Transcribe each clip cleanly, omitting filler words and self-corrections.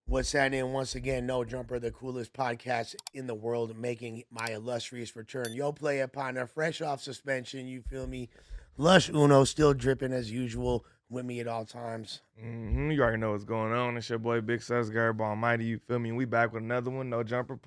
What's happening? Once again, No Jumper, the coolest podcast in the world, making my illustrious return. Yo, play it, partner, fresh off suspension. You feel me? Lush Uno, still dripping as usual, with me at all times. You already know what's going on. It's your boy Big Sus Garb Almighty. You feel me? We back with another one. No Jumper,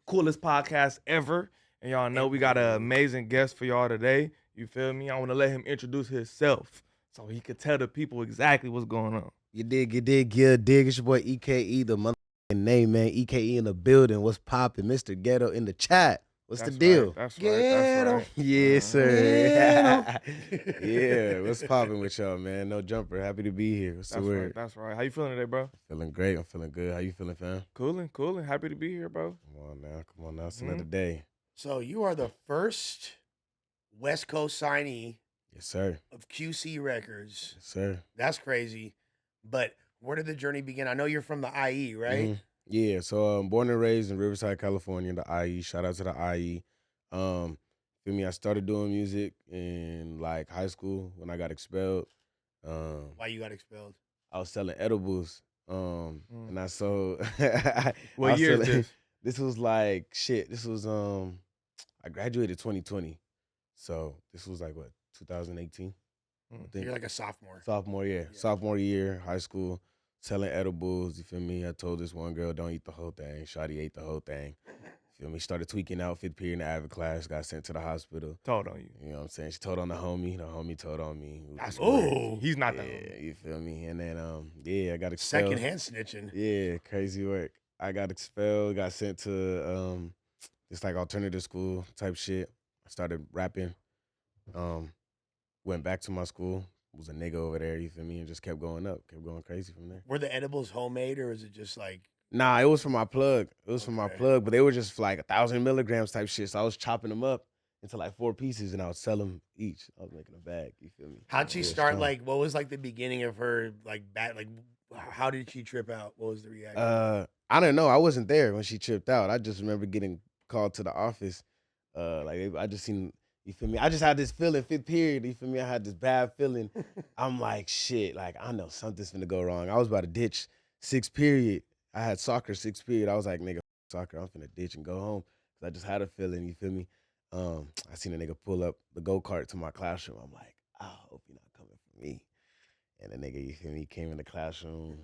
coolest podcast ever. And y'all know we got an amazing guest for y'all today. You feel me? I want to let him introduce himself so he could tell the people exactly what's going on. You dig, yeah, dig. It's your boy E.K.E, the motherfucking name, man. E.K.E in the building. What's poppin'? Mr. Ghetto in the chat. What's the deal? Right, that's right. That's right. Yes, sir. Yeah, what's poppin' with y'all, man? No Jumper. Happy to be here. What's the That's word? right. That's right. How you feeling today, bro? Feeling great. I'm feeling good. How you feeling, fam? Coolin'. Happy to be here, bro. Come on now. It's another day. So, you are the first West Coast signee Yes, sir. of QC Records. Yes, sir. That's crazy. But where did the journey begin? I know you're from the IE, right? Mhm. Yeah, so born and raised in Riverside, California, the IE. Shout out to the IE. Feel me? I started doing music in like high school when I got expelled. Why you got expelled? I was selling edibles. And I sold. What I year is sold- this? This was like shit. This was I graduated 2020, so this was like what 2018. I think. You're like a sophomore. Sophomore year. Yeah. Sophomore year, high school, selling edibles. You feel me? I told this one girl, don't eat the whole thing. Shawty ate the whole thing. Feel me? Started tweaking out, fifth period in the Avid class, got sent to the hospital. Told on you. You know what I'm saying? She told on the homie told on me. That's Oh, he's not Yeah, that homie. you feel me? And then, I got expelled. Secondhand snitching. Yeah, crazy work. I got expelled, got sent to this like alternative school type shit. I started rapping. Went back to my school. Was a nigga over there, you feel me? And just kept going crazy from there. Were the edibles homemade or is it just like Nah, it was from my plug. It was from my Okay. plug, but they were just like 1,000 milligrams type shit. So I was chopping them up into like 4 pieces and I would sell them each. I was making a bag, you feel me? how'd she Yeah, start? strong. Like, what was like the beginning of her like bad? Like, how did she trip out? What was the reaction? I don't know. I wasn't there when she tripped out. I just remember getting called to the office. I just seen, you feel me? I just had this feeling, fifth period, you feel me? I had this bad feeling. I'm like, shit, like I know something's finna go wrong. I was about to ditch sixth period. I had soccer sixth period. I was like, nigga, soccer, I'm finna ditch and go home. Cause I just had a feeling, you feel me? I seen a nigga pull up the go-kart to my classroom. I'm like, I hope you're not coming for me. And the nigga, you feel me, came in the classroom,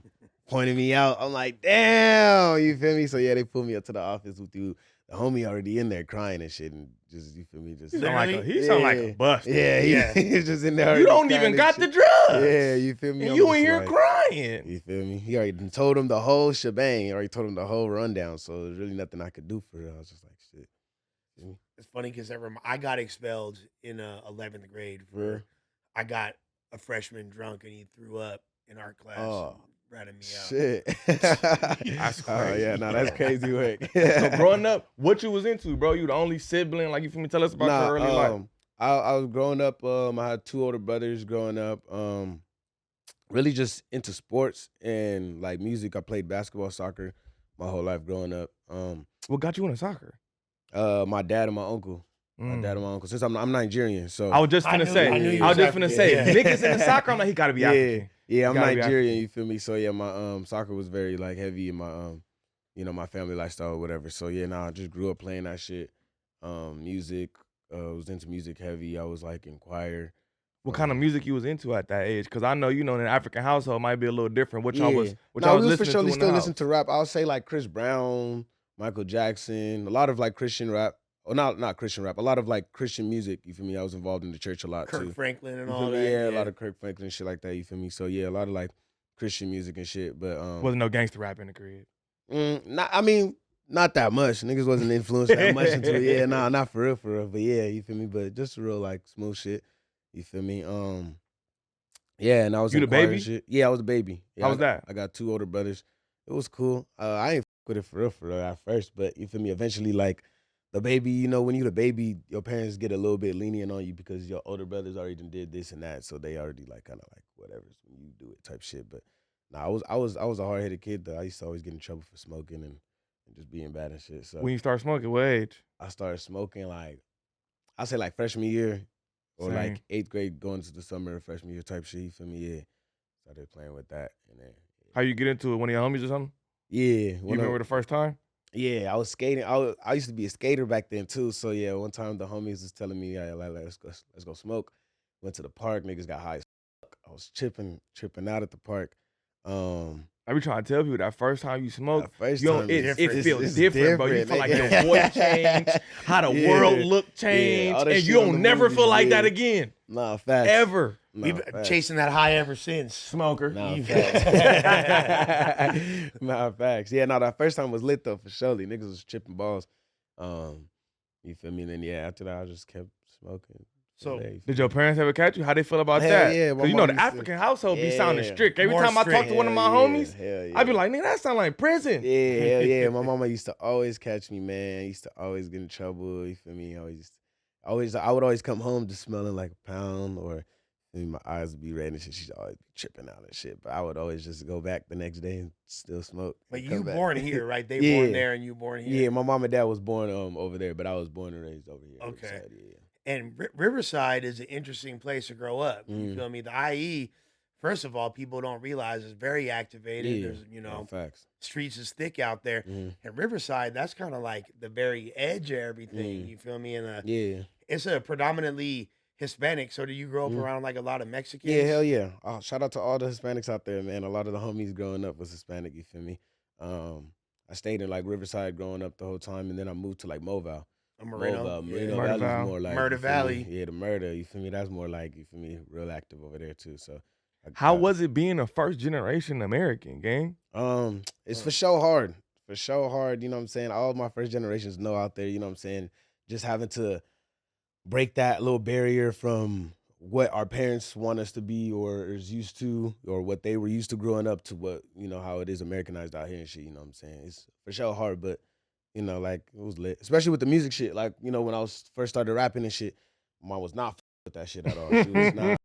pointed me out. I'm like, damn, you feel me? So yeah, they pulled me up to the office with you. The homie already in there crying and shit, and just, you feel me, just He sound like a bust. yeah, he's just in there. You already don't crying even and got shit. the drugs. Yeah, you feel me? And I'm you just in here like, crying. you feel me? He already done told him the whole shebang. He already told him the whole rundown. So there's really nothing I could do for it. I was just like, shit. Feel me? It's funny because I got expelled in 11th grade for Real? I got a freshman drunk and he threw up in art class. Oh, and ratted me out. Shit. That's Oh, crazy. yeah, no, that's crazy work. So growing up, what you was into, bro? You the only sibling? Like, you feel me? Tell us about your early life. I was growing up. I had 2 older brothers growing up. Really just into sports and like music. I played basketball, soccer my whole life growing up. What got you into soccer? My dad and my uncle. My dad and my uncle. Since I'm Nigerian, so I was just I finna knew- say. I knew you I was was just finna African, say. yeah. Niggas in the soccer, I'm like, he gotta be African. Yeah, I'm gotta be Nigerian. African. You feel me? So yeah, my soccer was very like heavy in my my family lifestyle or whatever. So yeah, I just grew up playing that shit. Music. Was into music heavy. I was like in choir. What kind of music you was into at that age? Because I know, in an African household might be a little different. What Yeah. y'all was, what No, y'all we was was for listening sure to in still the listen house? to rap. I would say like Chris Brown, Michael Jackson, a lot of like Christian rap. Or not Christian rap. A lot of like Christian music. You feel me? I was involved in the church a lot Kirk too. Franklin and You all feel that. me? Yeah, a lot of Kirk Franklin and shit like that. You feel me? So yeah, a lot of like Christian music and shit. But Wasn't no gangster rap in the crib. not that much. Niggas wasn't influenced that much into it. Yeah, not for real. But yeah, you feel me? But just real like smooth shit. You feel me? Yeah, and I was You in the choir and baby? shit. Yeah, I was a baby. Yeah, How was that? I got 2 older brothers. It was cool. I ain't with it for real at first, but you feel me? Eventually, like the baby, when you the baby, your parents get a little bit lenient on you because your older brothers already done did this and that, so they already like kind of like whatever when you do it type shit. But nah, I was a hard headed kid though. I used to always get in trouble for smoking and just being bad and shit. So When you start smoking, what age? I started smoking like I say like freshman year or Same. like 8th grade going into the summer of freshman year type shit. You feel me? Yeah. Started playing with that and then How you get into it? One of your homies or something? Yeah. You remember the first time? Yeah, I was skating. I used to be a skater back then too. So yeah, one time the homies was telling me, yeah, like, let's go smoke. Went to the park. Niggas got high as fuck. I was tripping out at the park. I be trying to tell people that first time you smoke, That first you don't, time it, is it feels it's different, bro. You different, feel like your nigga. voice change, how the world look Yeah, change, all that and shit you on don't the never movies, feel like that yeah. again, Nah, facts. ever. We've Nah, been facts. chasing that high ever since. Smoker. Nah, You- facts. Nah, facts. Yeah, no, that first time was lit though for surely. Niggas was tripping balls. You feel me? And then yeah, after that I just kept smoking. So, Day, Did your parents ever catch you? How they feel about Hell that? yeah, my Because you know mom the used to- African household be sounding Yeah. strict. Every More time I talk strict. to one of my Hell homies, hell yeah. I be like, nigga, that sound like prison. Yeah, hell yeah. My mama used to always catch me, man. Used to always get in trouble. You feel me? I would always come home just smelling like a pound, or my eyes would be red and shit. She'd always be tripping out and shit. But I would always just go back the next day and still smoke. but and you come back. born here, right? They Yeah. born there and you born here. Yeah, my mom and dad was born over there, but I was born and raised over here. Okay. Riverside, yeah. And Riverside is an interesting place to grow up. You Mm. feel me? The IE, first of all, people don't realize is very activated. Yeah. There's, Nah, facts. streets is thick out there. Mhm. And Riverside, that's kind of like the very edge of everything. Mm. You feel me? And Yeah. it's a predominantly Hispanic. So do you grow up Mhm. around like a lot of Mexicans? Yeah, hell yeah. Shout out to all the Hispanics out there, man. A lot of the homies growing up was Hispanic, you feel me? I stayed in like Riverside growing up the whole time, and then I moved to like Moville. Moreno. Merino Murder Valley's Val. more like Murder you feel me? Valley. Yeah, the murder, you feel me? That's more like, you feel me, real active over there too. So How was it being a first generation American, gang? It's for sure hard. For sure hard, you know what I'm saying? All of my first generations know out there, you know what I'm saying? Just having to break that little barrier from what our parents want us to be or is used to, or what they were used to growing up, to what, you know, how it is Americanized out here and shit, you know what I'm saying? It's for sure hard, but you know, like, it was lit. Especially with the music shit. Like, you know, when I was first started rapping and shit, mom was not with that shit at all. She was not.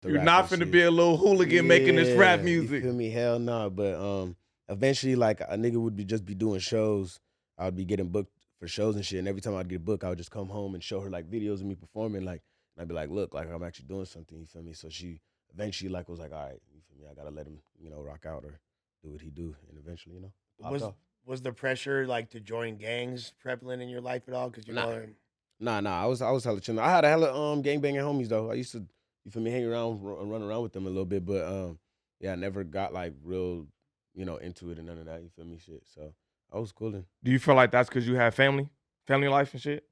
You're not finna be a little hooligan making this rap You music. feel me? Hell no. But eventually, like, a nigga would just be doing shows. I would be getting booked for shows and shit. And every time I'd get booked, I would just come home and show her like videos of me performing. Like, and I'd be like, look, like, I'm actually doing something. You feel me? So she eventually like was like, all right, you feel me? I gotta let him, you know, rock out or do what he do. And eventually, you know, popped off. Was the pressure like to join gangs prevalent in your life at all? Because you know, Nah. I was hella chilling. I had a hella gangbanging homies though. I used to, you feel me, hang around, run around with them a little bit, but yeah, I never got like real, you know, into it and none of that. You feel me, shit. So I was coolin'. Do you feel like that's because you have family life and shit?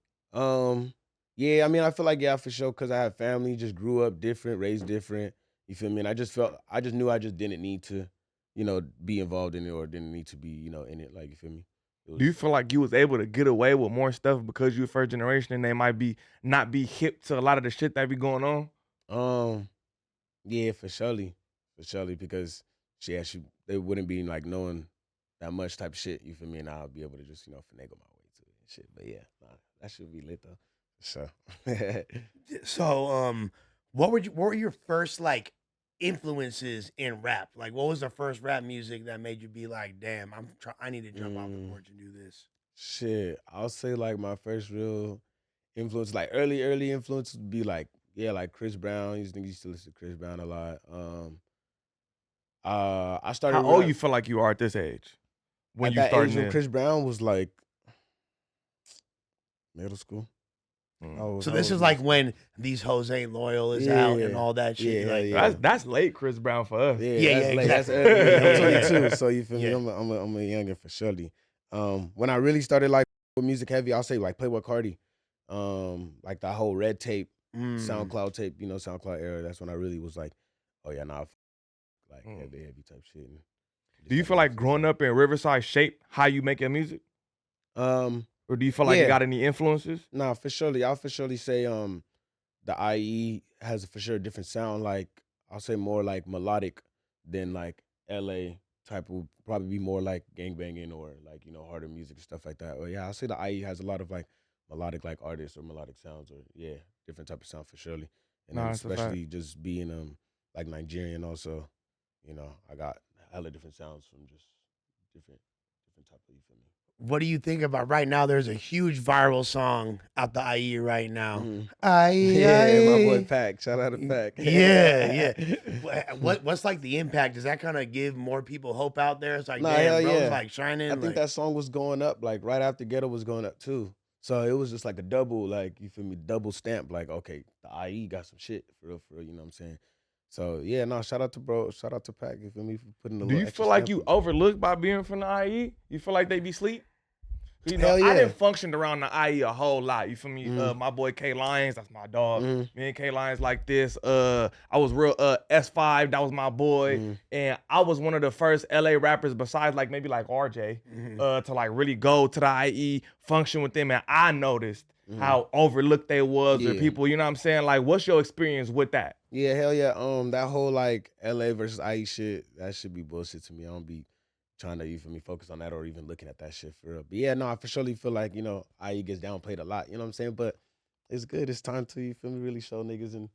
Yeah, I mean, I feel like yeah, for sure, because I have family, just grew up different, raised different. You feel me? And I just knew I just didn't need to, you know, be involved in it or didn't need to be, you know, in it. Like, you feel me? Do you feel like you was able to get away with more stuff because you're first generation and they might not be hip to a lot of the shit that be going on? Yeah, for surely, because they wouldn't be like knowing that much type of shit. You feel me? And I'll be able to just, you know, finagle my way to it and shit. But yeah, nah, that should be lit though. So, So, what were your first like influences in rap? Like, what was the first rap music that made you be like, damn, I need to jump off the porch and do this? shit, I'll say like my first real influence, like early influence would be like, yeah, like Chris Brown. Used to listen to Chris Brown a lot. I started. How old you feel like you are at this age when at you that starting age when this? Chris Brown was like middle school. So this is like when These Hoes Ain't Loyal is out and all that shit. Yeah, like, yeah. That's late Chris Brown for us. Yeah, That's exactly. early. I'm 22, so you feel me? Yeah. I'm a youngin for surely. When I really started like with music heavy, I'll say like Playboy Cardi, like that whole Red Tape, SoundCloud tape, you know, SoundCloud era. That's when I really was like, oh yeah, nah, like heavy type shit. And Do you feel like growing up in Riverside shaped how you make your music? Or do you feel like it got any influences? Nah, for surely. I'll for surely say the IE has for sure a different sound. Like I'll say more like melodic than like LA type would probably be more like gangbanging or like, you know, harder music and stuff like that. Or yeah, I'll say the IE has a lot of like melodic like artists or melodic sounds or yeah, different type of sound for surely. And then Nah, that's a fact. especially just being like Nigerian also, you know, I got hella different sounds from just different different type of, you feel me? What do you think about right now? There's a huge viral song out the IE right now. Mhm. IE, Yeah, my boy IE. Pac. Shout out to Pac. Yeah. What's like the impact? Does that kind of give more people hope out there? It's like, Nah, damn, hell bro's yeah. like shining. I think like, that song was going up like right after Ghetto was going up too. So it was just like a double, like, you feel me, double stamp. Like, okay, the IE got some shit for real, you know what I'm saying? So yeah, no, shout out to Pac, you feel me, for putting a Do little you extra feel like stamp you on it. overlooked by being from the IE? You feel like they be sleep? You know, Hell I yeah. didn't function around the IE a whole lot. You feel me? My boy K Lions, that's my dog. Mhm. Me and K Lions like this. I was real S5, that was my boy. And I was one of the first LA rappers besides like maybe like RJ to like really go to the IE, function with them. And I noticed how overlooked they was or Yeah. people, you know what I'm saying? Like, what's your experience with that? Yeah, hell yeah. That whole like LA versus IE shit, that should be bullshit to me. I don't be trying to, you feel me, focus on that or even looking at that shit for real. But yeah, no, I for surely feel like, you know, IE gets downplayed a lot, you know what I'm saying? But it's good. It's time to, you feel me, really show niggas and,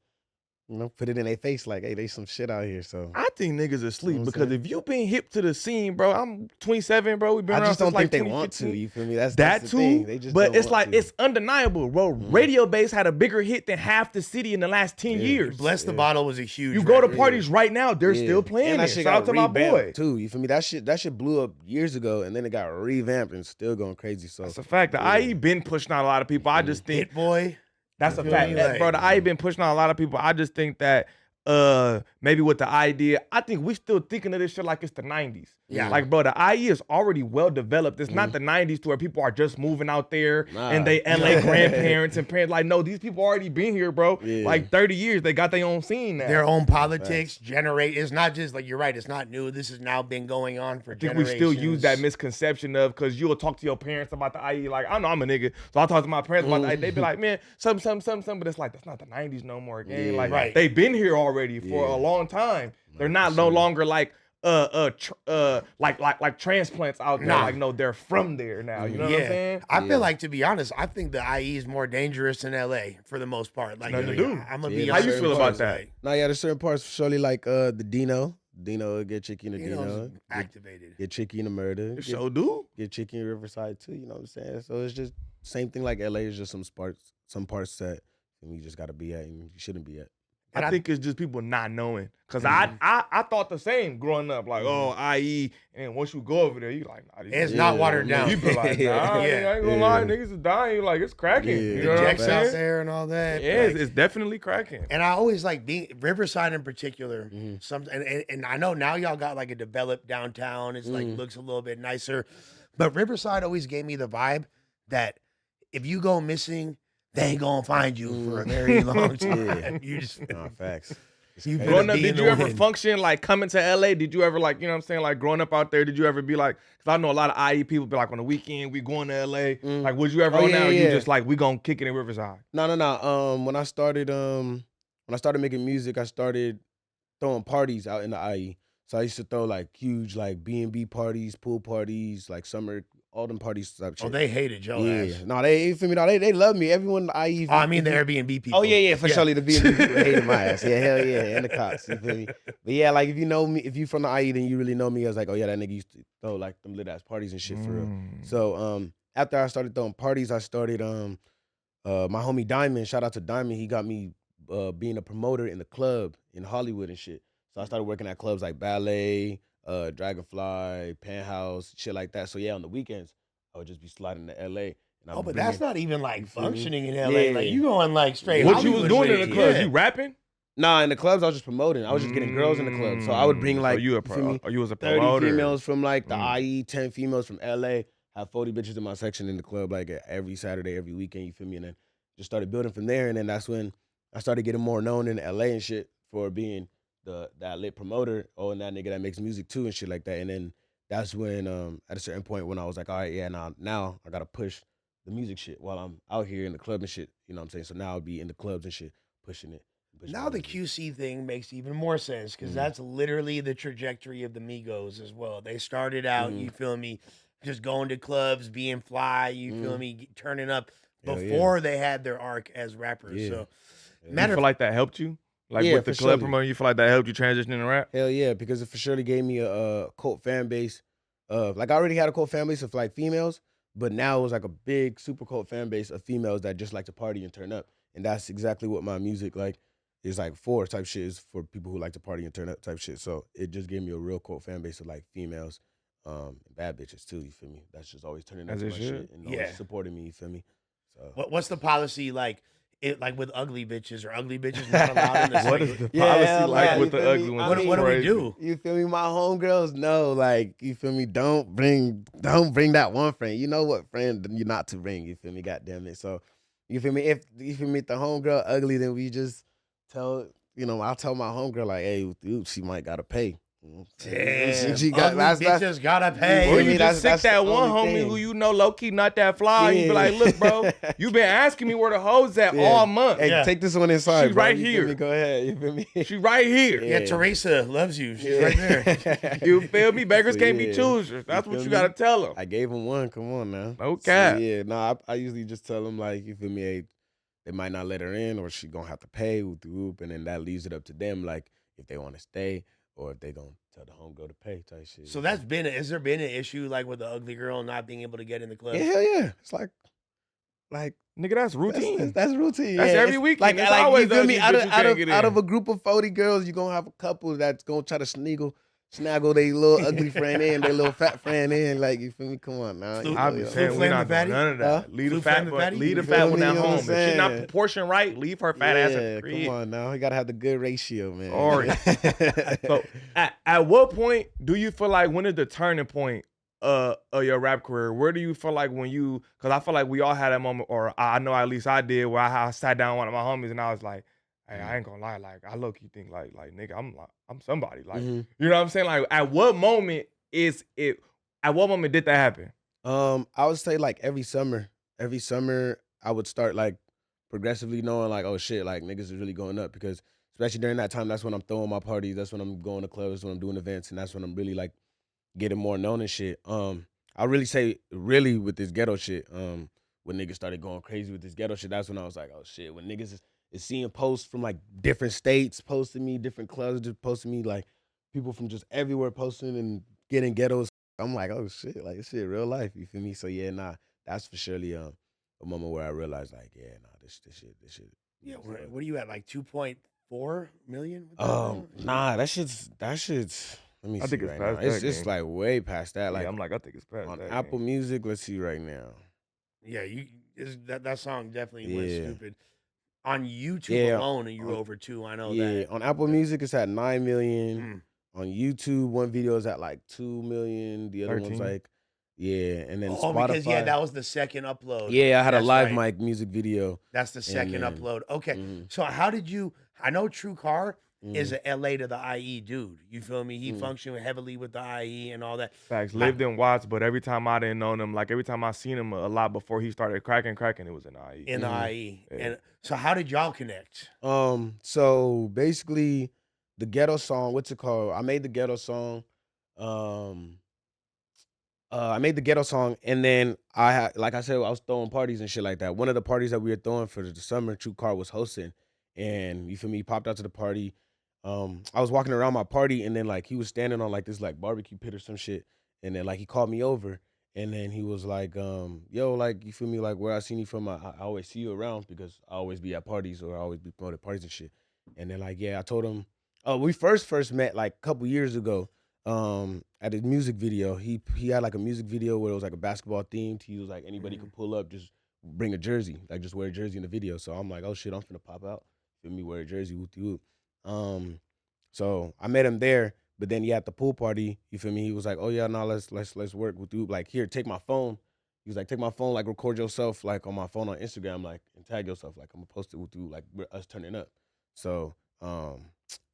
you know, put it in their face like, hey, they some shit out here. So I think niggas are sleep I'm because saying? if you been hip to the scene, bro, I'm 27, bro. We've been I around just since don't like think they want to, 2015. you feel me? That's That the too, thing. They just but don't it's want like to. it's undeniable, bro. Radio Base had a bigger hit than half the city in the last 10 years. Bless the Bottle was a huge. You go to record. parties right now, they're still playing and that it. shit Shout out got to my boy. revamped too. You feel me? That shit blew up years ago, and then it got revamped and still going crazy. So That's a fact. The IE been pushing out a lot of people. I just think Hit Boy. that's a feel fact, me? Like- bro. The IE been pushing out a lot of people. I just think that maybe with the idea, I think we still thinking of this shit like it's the 90s. Yeah. Like, bro, the IE is already well developed. It's not the 90s to where people are just moving out there and they LA grandparents and parents. Like, no, these people already been here, bro. Yeah. Like 30 years, they got their own scene now. Their own politics generate. It's not just like, you're right. It's not new. This has now been going on for I think generations. we still use that misconception of, because you'll talk to your parents about the IE. Like, I know I'm a nigga, so I'll talk to my parents about the IE. They be like, man, something. But it's like, that's not the 90s no more, gang. Yeah. Like, Right. they've been here already for a long time. They're not no longer like like transplants out there. Nah. Like, no, they're from there now. You know what I'm saying? I feel like, to be honest, I think the IE is more dangerous in LA for the most part. Like, Nothing to do. I'm gonna Yeah, be how honest. you feel with about that? like, no, yeah, there's certain parts surely like the Dino will get tricky in the Dino's Dino, activated. get tricky in the murder, It sure do. get tricky in Riverside too. You know what I'm saying? So it's just same thing like LA is just some parts that you just gotta be at and you shouldn't be at. I think it's just people not knowing. Cause I thought the same growing up. Like, oh, IE, and once you go over there, you like, nah, these It's niggas- not watered down. You be like, nah, I ain't gonna lie, niggas is dying. You like, it's cracking. Yeah. You The know what I'm Jacks out saying? there and all that. Yeah, like- it's definitely cracking. And I always like being Riverside in particular. And I know now y'all got like a developed downtown. It's like looks a little bit nicer, but Riverside always gave me the vibe that if you go missing, they ain't gonna find you for a very long time. Yeah. You just Nah, facts. you crazy. Growing finna up, be in did the you ever wind. function like coming to LA? Did you ever like, you know what I'm saying? Like growing up out there, did you ever be like, because I know a lot of IE people be like on the weekend, we going to LA. Like, would you ever Oh, on yeah, that? Or you yeah. just like, we gonna kick it in Riverside? No. When I started making music, I started throwing parties out in the IE. So I used to throw like huge like B&B parties, pool parties, like summer, all them parties type shit. Oh, they hated your yeah. ass. No, they, you feel me? No, they love me. Everyone in the IE. Oh, I mean the Airbnb people. Oh yeah, for surely the B&B people hated my ass. Yeah, hell yeah, and the cops. You feel me? But yeah, like if you know me, if you from the IE, then you really know me as like, oh yeah, that nigga used to throw like them lit ass parties and shit for real. So after I started throwing parties, I started my homie Diamond. Shout out to Diamond. He got me being a promoter in the club in Hollywood and shit. So I started working at clubs like Ballet, Dragonfly, Penthouse, shit like that. So yeah, on the weekends I would just be sliding to LA. And I Oh, would but bring that's in- not even like You feel me? functioning in LA. Yeah. Like you going like straight. What you was Hollywood doing in shit. the clubs? Yeah. You rapping? Nah, in the clubs I was just promoting. I was just getting girls in the club. So I would bring like so you feel me? you was a 30 promoter. females from like the IE, 10 females from LA, have 40 bitches in my section in the club like every Saturday, every weekend, you feel me? And then just started building from there. And then that's when I started getting more known in LA and shit for being that lit promoter. Oh, and that nigga that makes music too and shit like that. And then that's when at a certain point when I was like, all right, yeah, now I gotta push the music shit while I'm out here in the club and shit. You know what I'm saying? So now I'll be in the clubs and shit, pushing it. Now the QC thing makes even more sense because that's literally the trajectory of the Migos as well. They started out, you feel me, just going to clubs, being fly, you feel me, turning up Hell yeah. before they had their arc as rappers. Yeah. So, You matter feel of like that helped you? Like Yeah, with the for club surely. promoter, you feel like that helped you transition into rap? Hell yeah, because it for surely gave me a cult fan base of like I already had a cult fan base of like females, but now it was like a big super cult fan base of females that just like to party and turn up. And that's exactly what my music like is like for type shit is for people who like to party and turn up type shit. So it just gave me a real cult fan base of like females, and bad bitches too, you feel me? That's just always turning up As to it my should. shit and always supporting me, you feel me? So What's the policy like? Like with ugly bitches or ugly bitches not allowed in the What like, is the Yeah, policy like yeah, with you the feel ugly me? ones? I It's mean, what do we crazy. do? you feel me? My homegirls know, like, you feel me? Don't bring that one friend. You know what friend you're not to bring, you feel me? God damn it. So, you feel me? If you feel me, if the homegirl ugly, then we just tell, I'll tell my homegirl, like, hey, dude, she might gotta pay. You know what I'm saying? Damn, She got ugly bitches gotta pay. Or feel you me? just sick That's the that one only homie thing. who you know low key not that fly. You be Yeah. like, look, bro, you been asking me where the hoes at Yeah. all month. Hey, Yeah. take this one inside, She bro. right You feel here. me? Go ahead. You feel me? She right here. Yeah, Yeah. Teresa loves you. She's right there. You feel me? Beggars So, can't be yeah. choosers. That's You what feel you me? gotta tell them. I gave him one. Come on now. No So, cap. yeah, no, I usually just tell them like, you feel me? Hey, they might not let her in, or she gonna have to pay with the group, and then that leaves it up to them, like if they want to stay or if they gonna tell the homegirl to pay type shit. So has there been an issue like with the ugly girl not being able to get in the club? yeah, hell yeah. It's like Nigga, that's routine. that's routine. That's yeah. every It's weekend. It's like always you feel the me? ugly Out of bitch you can't get out in. of a group of 40 girls, you gonna have a couple that's gonna try to snaggle their little ugly friend in, their little fat friend in. Like, you feel me? Come on now. Flu- You I know, be yo. saying we Flame not the doing fatty? none of that. Huh? Leave the Flame fat, the but fatty? leave the You fat feel one me? at You know what home. I'm If she not saying? proportioned right, leave her fat ass at the crib. Come on now. You gotta have the good ratio, man. Sorry. So at what point do you feel like when is the turning point of your rap career? Where do you feel like when you, because I feel like we all had that moment, or I know at least I did, where I sat down with one of my homies and I was like, hey, I ain't gonna lie, like I low key think like nigga, I'm somebody. Like, Mhm. you know what I'm saying? Like at what moment did that happen? I would say like every summer I would start like progressively knowing like, oh shit, like niggas is really going up, because especially during that time, that's when I'm throwing my parties, that's when I'm going to clubs, that's when I'm doing events, and that's when I'm really like getting more known and shit. I really say really with this ghetto shit, when niggas started going crazy with this ghetto shit, that's when I was like, oh shit, when niggas is seeing posts from like different states posting me, different clubs just posting me, like people from just everywhere posting and getting ghettos. I'm like, oh shit, like this shit real life, you feel me? So yeah, nah, that's for surely a moment where I realized like, yeah, nah, this shit. Yeah, what are you at, like 2.4 million? with that now? Nah, that shit's let me I see think it's right now. past It's that, just gang. like way past that. Like I'm like, I think it's past on that. Apple gang. Music, let's see right now. Yeah, that song definitely went Yeah. stupid. On YouTube Yeah, alone, and you're on- over 2. I know Yeah, that. on Apple Music it's at 9 million. Mm. On YouTube, one video is at like 2 million. The other one's 13. like, yeah, and then Oh, Spotify. because that was the second upload. Yeah, I had a That's live right. mic music video. That's the second then- upload. Okay, Mhm. so how did you? I know Tru Carr is Mhm. a LA to the IE dude. You feel me? He Mhm. functioned heavily with the IE and all that. Facts. Lived in Watts, but every time I didn't know him, like every time I seen him a lot before he started cracking, it was in IE. In the Mhm. IE. Yeah. And so how did y'all connect? So basically the Ghetto song, what's it called? I made the Ghetto song. I made the Ghetto song, and then I had, like I said, I was throwing parties and shit like that. One of the parties that we were throwing for the summer, Tru Carr was hosting, and you feel me, he popped out to the party. I was walking around my party, and then like he was standing on like this like barbecue pit or some shit, and then like he called me over, and then he was like, yo, like you feel me, like where I seen you from, I always see you around because I always be at parties or I always be promoting parties and shit. And then like yeah, I told him, we first met like a couple years ago. At his music video, he had like a music video where it was like a basketball themed. He was like anybody could pull up, just bring a jersey, like just wear a jersey in the video. So I'm like, oh shit, I'm finna pop out, feel me, wear a jersey, whoop de whoop. So I met him there, but then at the pool party, you feel me, he was like, oh yeah, no, let's work with you. Like here, take my phone. He was like, take my phone, like record yourself like on my phone on Instagram, like and tag yourself, like I'm gonna post it with you, like we're us turning up. So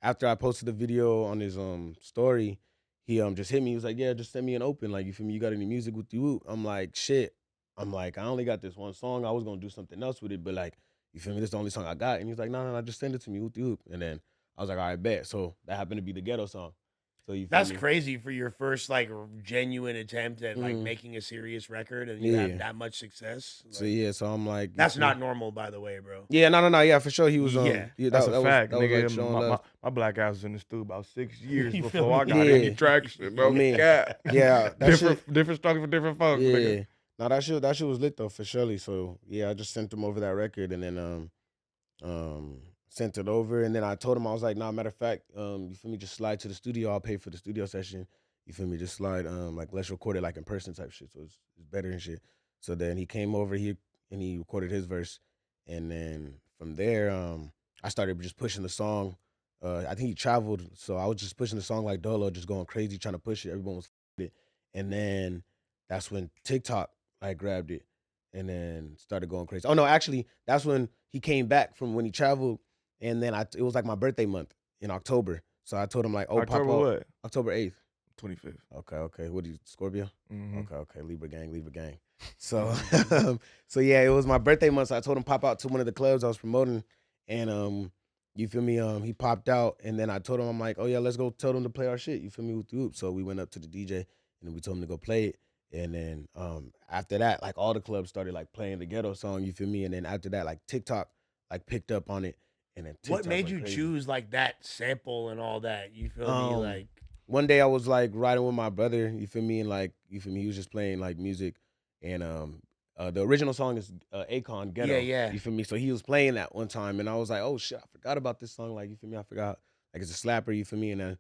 after I posted the video on his story, he just hit me. He was like, yeah, just send me an open. Like, you feel me? You got any music with you? I'm like, shit. I'm like, I only got this one song. I was gonna do something else with it, but like, you feel me? This is the only song I got. And he's like, no, just send it to me with you. And then I was like, all right, bet. So that happened to be the Ghetto song. So you feel That's me? crazy for your first like genuine attempt at like Mhm. making a serious record, and you Yeah. have that much success. So Like, yeah, so I'm like, you that's feel me? not normal, by the way, bro. Yeah, no, yeah, for sure. He was Yeah. yeah, That's a fact, that was nigga. like showing My, love. my black ass was in the stew about 6 years You feel before I me? got any Yeah. traction, bro. I mean, Yeah, yeah, that shit. different struggle for different folks, Yeah, nigga. no, that shit was lit though for surely. So yeah, I just sent him over that record, and then sent it over, and then I told him I was like, nah, matter of fact, you feel me? Just slide to the studio. I'll pay for the studio session. You feel me? Just slide, like let's record it like in person type shit. So it's better and shit. So then he came over here and he recorded his verse, and then from there, I started just pushing the song. I think he traveled, so I was just pushing the song like Dolo, just going crazy trying to push it. Everyone was f***ing it, and then that's when TikTok like grabbed it and then started going crazy. Oh no, actually, that's when he came back from when he traveled, and then it was like my birthday month in October. So I told him like, oh, October pop out what? October 8th. 25th. Okay. What are you, Scorpio? Mm-hmm. Okay. Libra gang. So, so yeah, it was my birthday month. So I told him pop out to one of the clubs I was promoting, and you feel me? He popped out, and then I told him I'm like, oh yeah, let's go tell them to play our shit. You feel me with the group? So we went up to the DJ, and we told him to go play it. And then after that, like all the clubs started like playing the Ghetto song. You feel me? And then after that, like TikTok like picked up on it, and then TikTok What made went you crazy. choose like that sample and all that? You feel me? Like, One day I was like riding with my brother, you feel me, and like you feel me, he was just playing like music, and the original song is E.K.E, Ghetto. Yeah. You feel me? So he was playing that one time, and I was like, oh shit, I forgot about this song. Like you feel me? I forgot. Like it's a slapper. You feel me? And then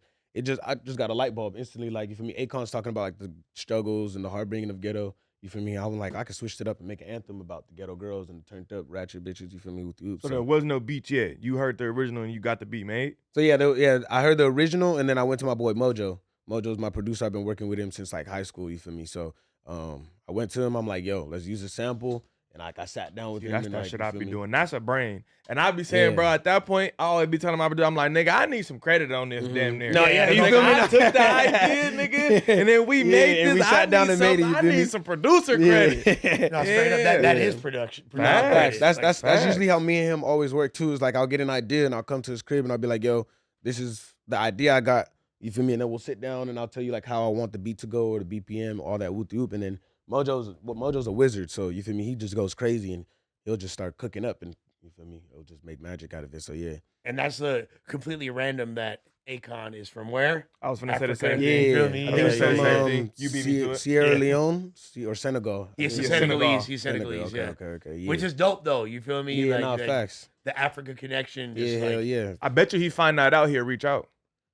I just got a light bulb instantly. Like you feel me? E.K.E's talking about like the struggles and the heartbringing of Ghetto. You feel me? I was like, I could switch it up and make an anthem about the ghetto girls and turned up ratchet bitches. You feel me? With the oops. So there was no beat yet. You heard the original and you got the beat made. So yeah, I heard the original, and then I went to my boy Mojo. Mojo's my producer. I've been working with him since like high school. You feel me? So I went to him. I'm like, yo, let's use a sample. And like I sat down with See, him. that's and that like, shit you I feel be me? doing. That's a brain. And I be saying, Yeah. bro, at that point, I always be telling my brother, I'm like, nigga, I need some credit on this damn near. No, yeah, you you feel feel me? I took the idea, nigga, and then we Yeah, made and this. we sat down and made it, you I feel me? need some producer Yeah. credit. no, straight up, that Yeah. is production. Nah, Facts. credit. That's Like, that's usually how me and him always work too. Is like I'll get an idea and I'll come to his crib and I'll be like, yo, this is the idea I got. You feel me? And then we'll sit down and I'll tell you like how I want the beat to go or the BPM, all that whoop whoop. And then Mojo's a wizard, so you feel me? He just goes crazy and he'll just start cooking up and you feel me? He'll just make magic out of it. So yeah. and that's the completely random that E.K.E is from where? I was finna say the Africa. same You thing. feel me? I think it's the from, same thing. You beat me to it. Sierra Yeah. Leone or Senegal. I He's think. Senegalese. Senegal. He's Senegalese, yeah. Okay. Yeah. Which is dope though. You feel me? yeah, like, nah, like, facts. the Africa connection. Just Yeah, like, hell yeah. I bet you he find that out here, reach out.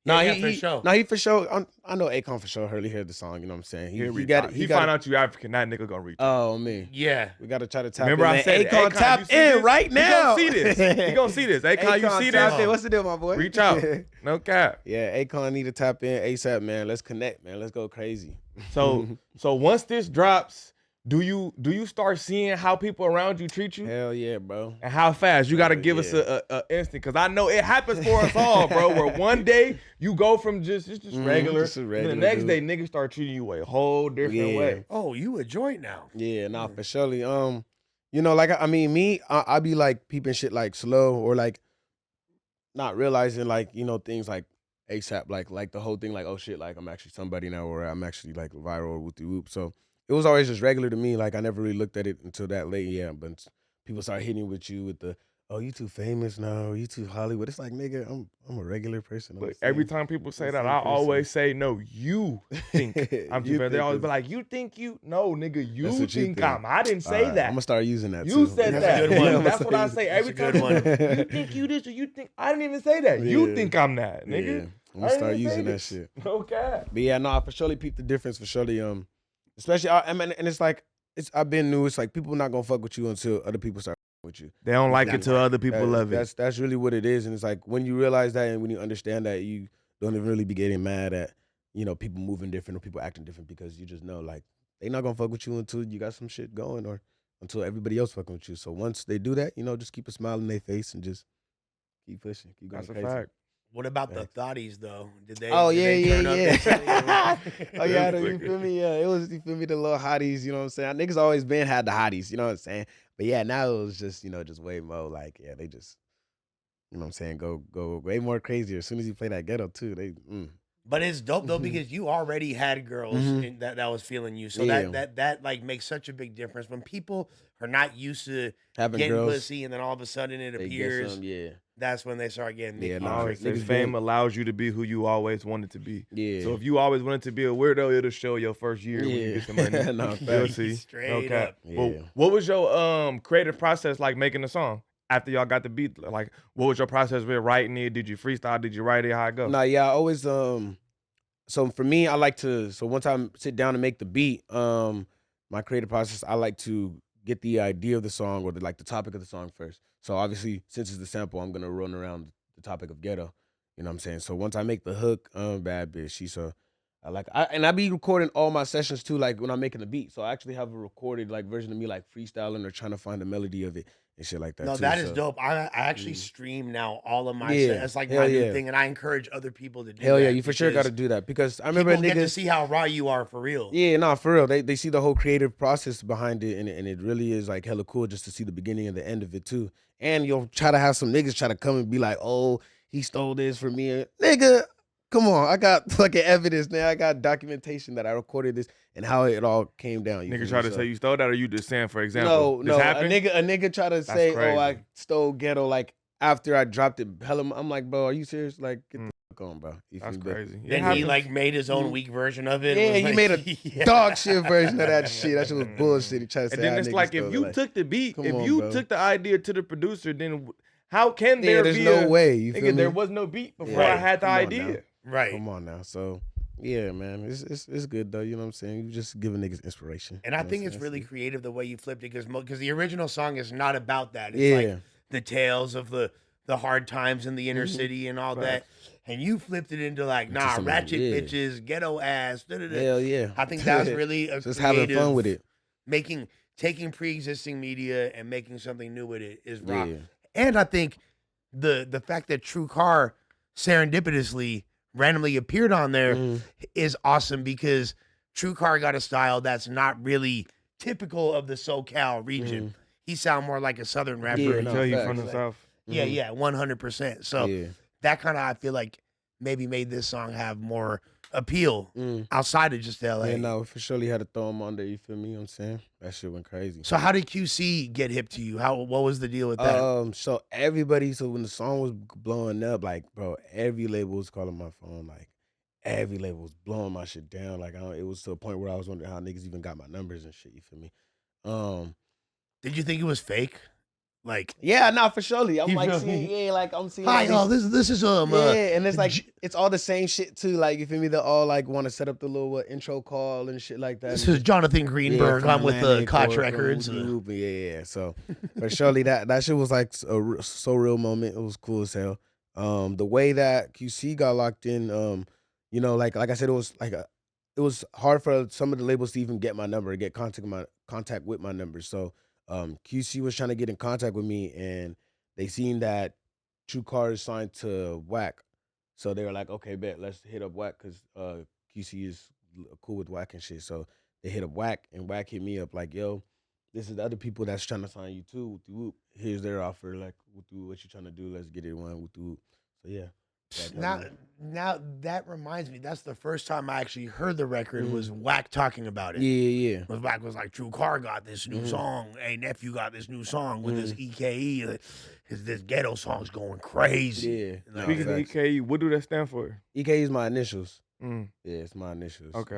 Nah, yeah, he for sure. Nah, he for sure. I know Akon for sure. Heard the song. You know what I'm saying? He got it. He find out you African, that nigga gonna reach out. Oh man, Yeah. we gotta try to tap. Remember in, I man. said it. Akon Akon, tap you see in this? right now. He gonna see this. He gonna see this. Akon, you see tap this? in. What's the deal, my boy? Reach out. No cap. Yeah, Akon need to tap in ASAP, man. Let's connect, man. Let's go crazy. So once this drops, do you start seeing how people around you treat you? Hell yeah, bro. And how fast? You got to give us a instant, because I know it happens for us all, bro. Where one day you go from just regular, just a and regular the next dude. day niggas start treating you a whole different Yeah. way. Oh, you a joint now? Yeah, nah, for surely. You know, like I mean, me, I be like peeping shit like slow or like not realizing like things like ASAP, like the whole thing, like oh shit, like I'm actually somebody now, or I'm actually like viral or whoop de whoop. So it was always just regular to me. Like I never really looked at it until that late. Yeah, but people start hitting with you with the oh you too famous now, or you too Hollywood. It's like nigga, I'm a regular person. I'm But the same- every time people say the that, same I person. always say no. You think I'm too You bad. They think always be it's- like, you think you? No, nigga, That's you what you think think. I'm. I didn't say Alright, that. I'm gonna start using that. You too. said That's that. a good one. That's what I say That's every a time. good one. You think you this or you think I didn't even say that. You Yeah. think I'm that, Yeah, nigga. I'm gonna I start didn't even say using that this. shit. Okay. But yeah, no, I for surely peep the difference. For surely, especially I mean, and it's like I've been new. It's like people not gonna fuck with you until other people start with you. They don't like it Exactly. till other people love it. That's really what it is. And it's like when you realize that and when you understand that, you don't even really be getting mad at people moving different or people acting different, because you just know like they not gonna fuck with you until you got some shit going or until everybody else fucking with you. So once they do that, just keep a smile on their face and just keep pushing, keep going That's a crazy. fact. What about the Facts. thotties though? Did they? Oh did they turn up yeah. instantly? Oh yeah, you feel me? Yeah, it was, you feel me, the little hotties. You know what I'm saying? Niggas always been had the hotties. You know what I'm saying? But yeah, now it was just just way more like they just, you know what I'm saying, go way more crazier. As soon as you play that Ghetto too, they But it's dope though because you already had girls that was feeling you, so that like makes such a big difference when people are not used to having getting girls, pussy and then all of a sudden it they get appears. some, yeah. That's when they start getting Yeah, Nicky I nah, always say niggas fame been- allows you to be who you always wanted to be. Yeah. So if you always wanted to be a weirdo, it'll show your first year when you get some money. Nah, You'll facts. see. Straight Okay. up. Yeah. Well, what was your creative process like making the song after y'all got the beat? Like, what was your process with writing it? Did you freestyle? Did you write it? How it go? Nah, yeah, I always so for me, I like to once I sit down and make the beat, my creative process, I like to get the idea of the song or the topic of the song first. So obviously, since it's the sample, I'm gonna run around the topic of ghetto. You know what I'm saying? So once I make the hook, bad bitch, she's a I be recording all my sessions too, like when I'm making the beat. So I actually have a recorded like version of me like freestyling or trying to find the melody of it and shit like that. No, too, that is so. dope. I actually stream now all of my Yeah, It's like hell my yeah. new thing, and I encourage other people to do Hell that. yeah, you for sure got to because do that because I remember people get to niggas. see how raw you are for real. Yeah, nah, for real. They see the whole creative process behind it, and it really is like hella cool just to see the beginning and the end of it too. And you'll try to have some niggas try to come and be like, "Oh, he stole this from me," nigga. Come on, I got fucking evidence now. I got documentation that I recorded this and how it all came down. You Nigga feel try me? to So- say you stole that, or you just saying, for example, no, this no. happened? A nigga try to say, crazy. "Oh, I stole ghetto." Like after I dropped it, hella. I'm like, bro, are you serious? Like, get the fuck on, bro. You That's feel me? crazy. It Then he happens. like made his own weak version of it. Yeah, Was he like- made a Yeah. dog shit version of that shit. That shit was bullshit. He tried to say, And then "Ah, it's niggas like stole if it." you Like, took the beat, come if on, you bro. took the idea to the producer, then how can yeah, there there's be no a way. You nigga, feel me? there was no beat before Yeah. I had the Come on idea. now. Right. Come on now. So yeah, man, it's good though. You know what I'm saying? You just giving niggas inspiration. And I You know think what it's I'm really saying? creative the way you flipped it because the original song is not about that. It's Yeah. like the tales of the hard times in the inner city and all that. And you flipped it into like, Into nah, some- ratchet yeah. bitches, ghetto ass. Da-da-da. Hell yeah. I think that's really a just having fun creative- with it. taking pre-existing media and making something new with it is rock. Yeah. And I think the fact that Tru Carr serendipitously randomly appeared on there is awesome because Tru Carr got a style that's not really typical of the SoCal region. He sound more like a Southern rapper. Yeah, I no, tell you facts. from the Like- south. Yeah, yeah, 100%. So yeah. that kind of I feel like maybe made this song have more appeal outside of just LA. Yeah, no, for sure he had to throw him on there, you feel me? You know what I'm saying? That shit went crazy. So how did QC get hip to you? What was the deal with that? So everybody, so when the song was blowing up, like, bro, every label was calling my phone, like, every label was blowing my shit down. Like, it was to a point where I was wondering how niggas even got my numbers and shit, you feel me? Did you think it was fake? Like, Yeah, no, for surely. I'm You like feel seeing, me? yeah, like I'm seeing. hi, all oh, these- this is yeah, and it's like J- it's all the same shit too. Like you feel me? They all like want to set up the little intro call and shit like that. this and is Jonathan Greenberg. from I'm with Atlantic Koch or from Records. Whoop de Whoop. Yeah. So, but surely that shit was like a so real moment. It was cool as hell. The way that QC got locked in, you know, like I said, it was like it was hard for some of the labels to even get my number, get contact with my number. So, QC was trying to get in contact with me, and they seen that Tru Carr is signed to Whack. So they were like, okay, bet, let's hit up Whack because QC is cool with Whack and shit. So they hit up Whack, and Whack hit me up like, yo, this is the other people that's trying to sign you too. Whoop de whoop. Here's their offer. Like, what you trying to do? Let's get it one. Whoop de whoop. So yeah. Now that reminds me, that's the first time I actually heard the record was Whack talking about it. Yeah. Was Whack was like, Tru Carr got this new song. Hey, nephew got this new song with this E.K.E. This ghetto song's going crazy. Yeah. And I Speaking was of facts. E.K.E, what do that stand for? E.K.E is my initials. Mm. Yeah, it's my initials. Okay.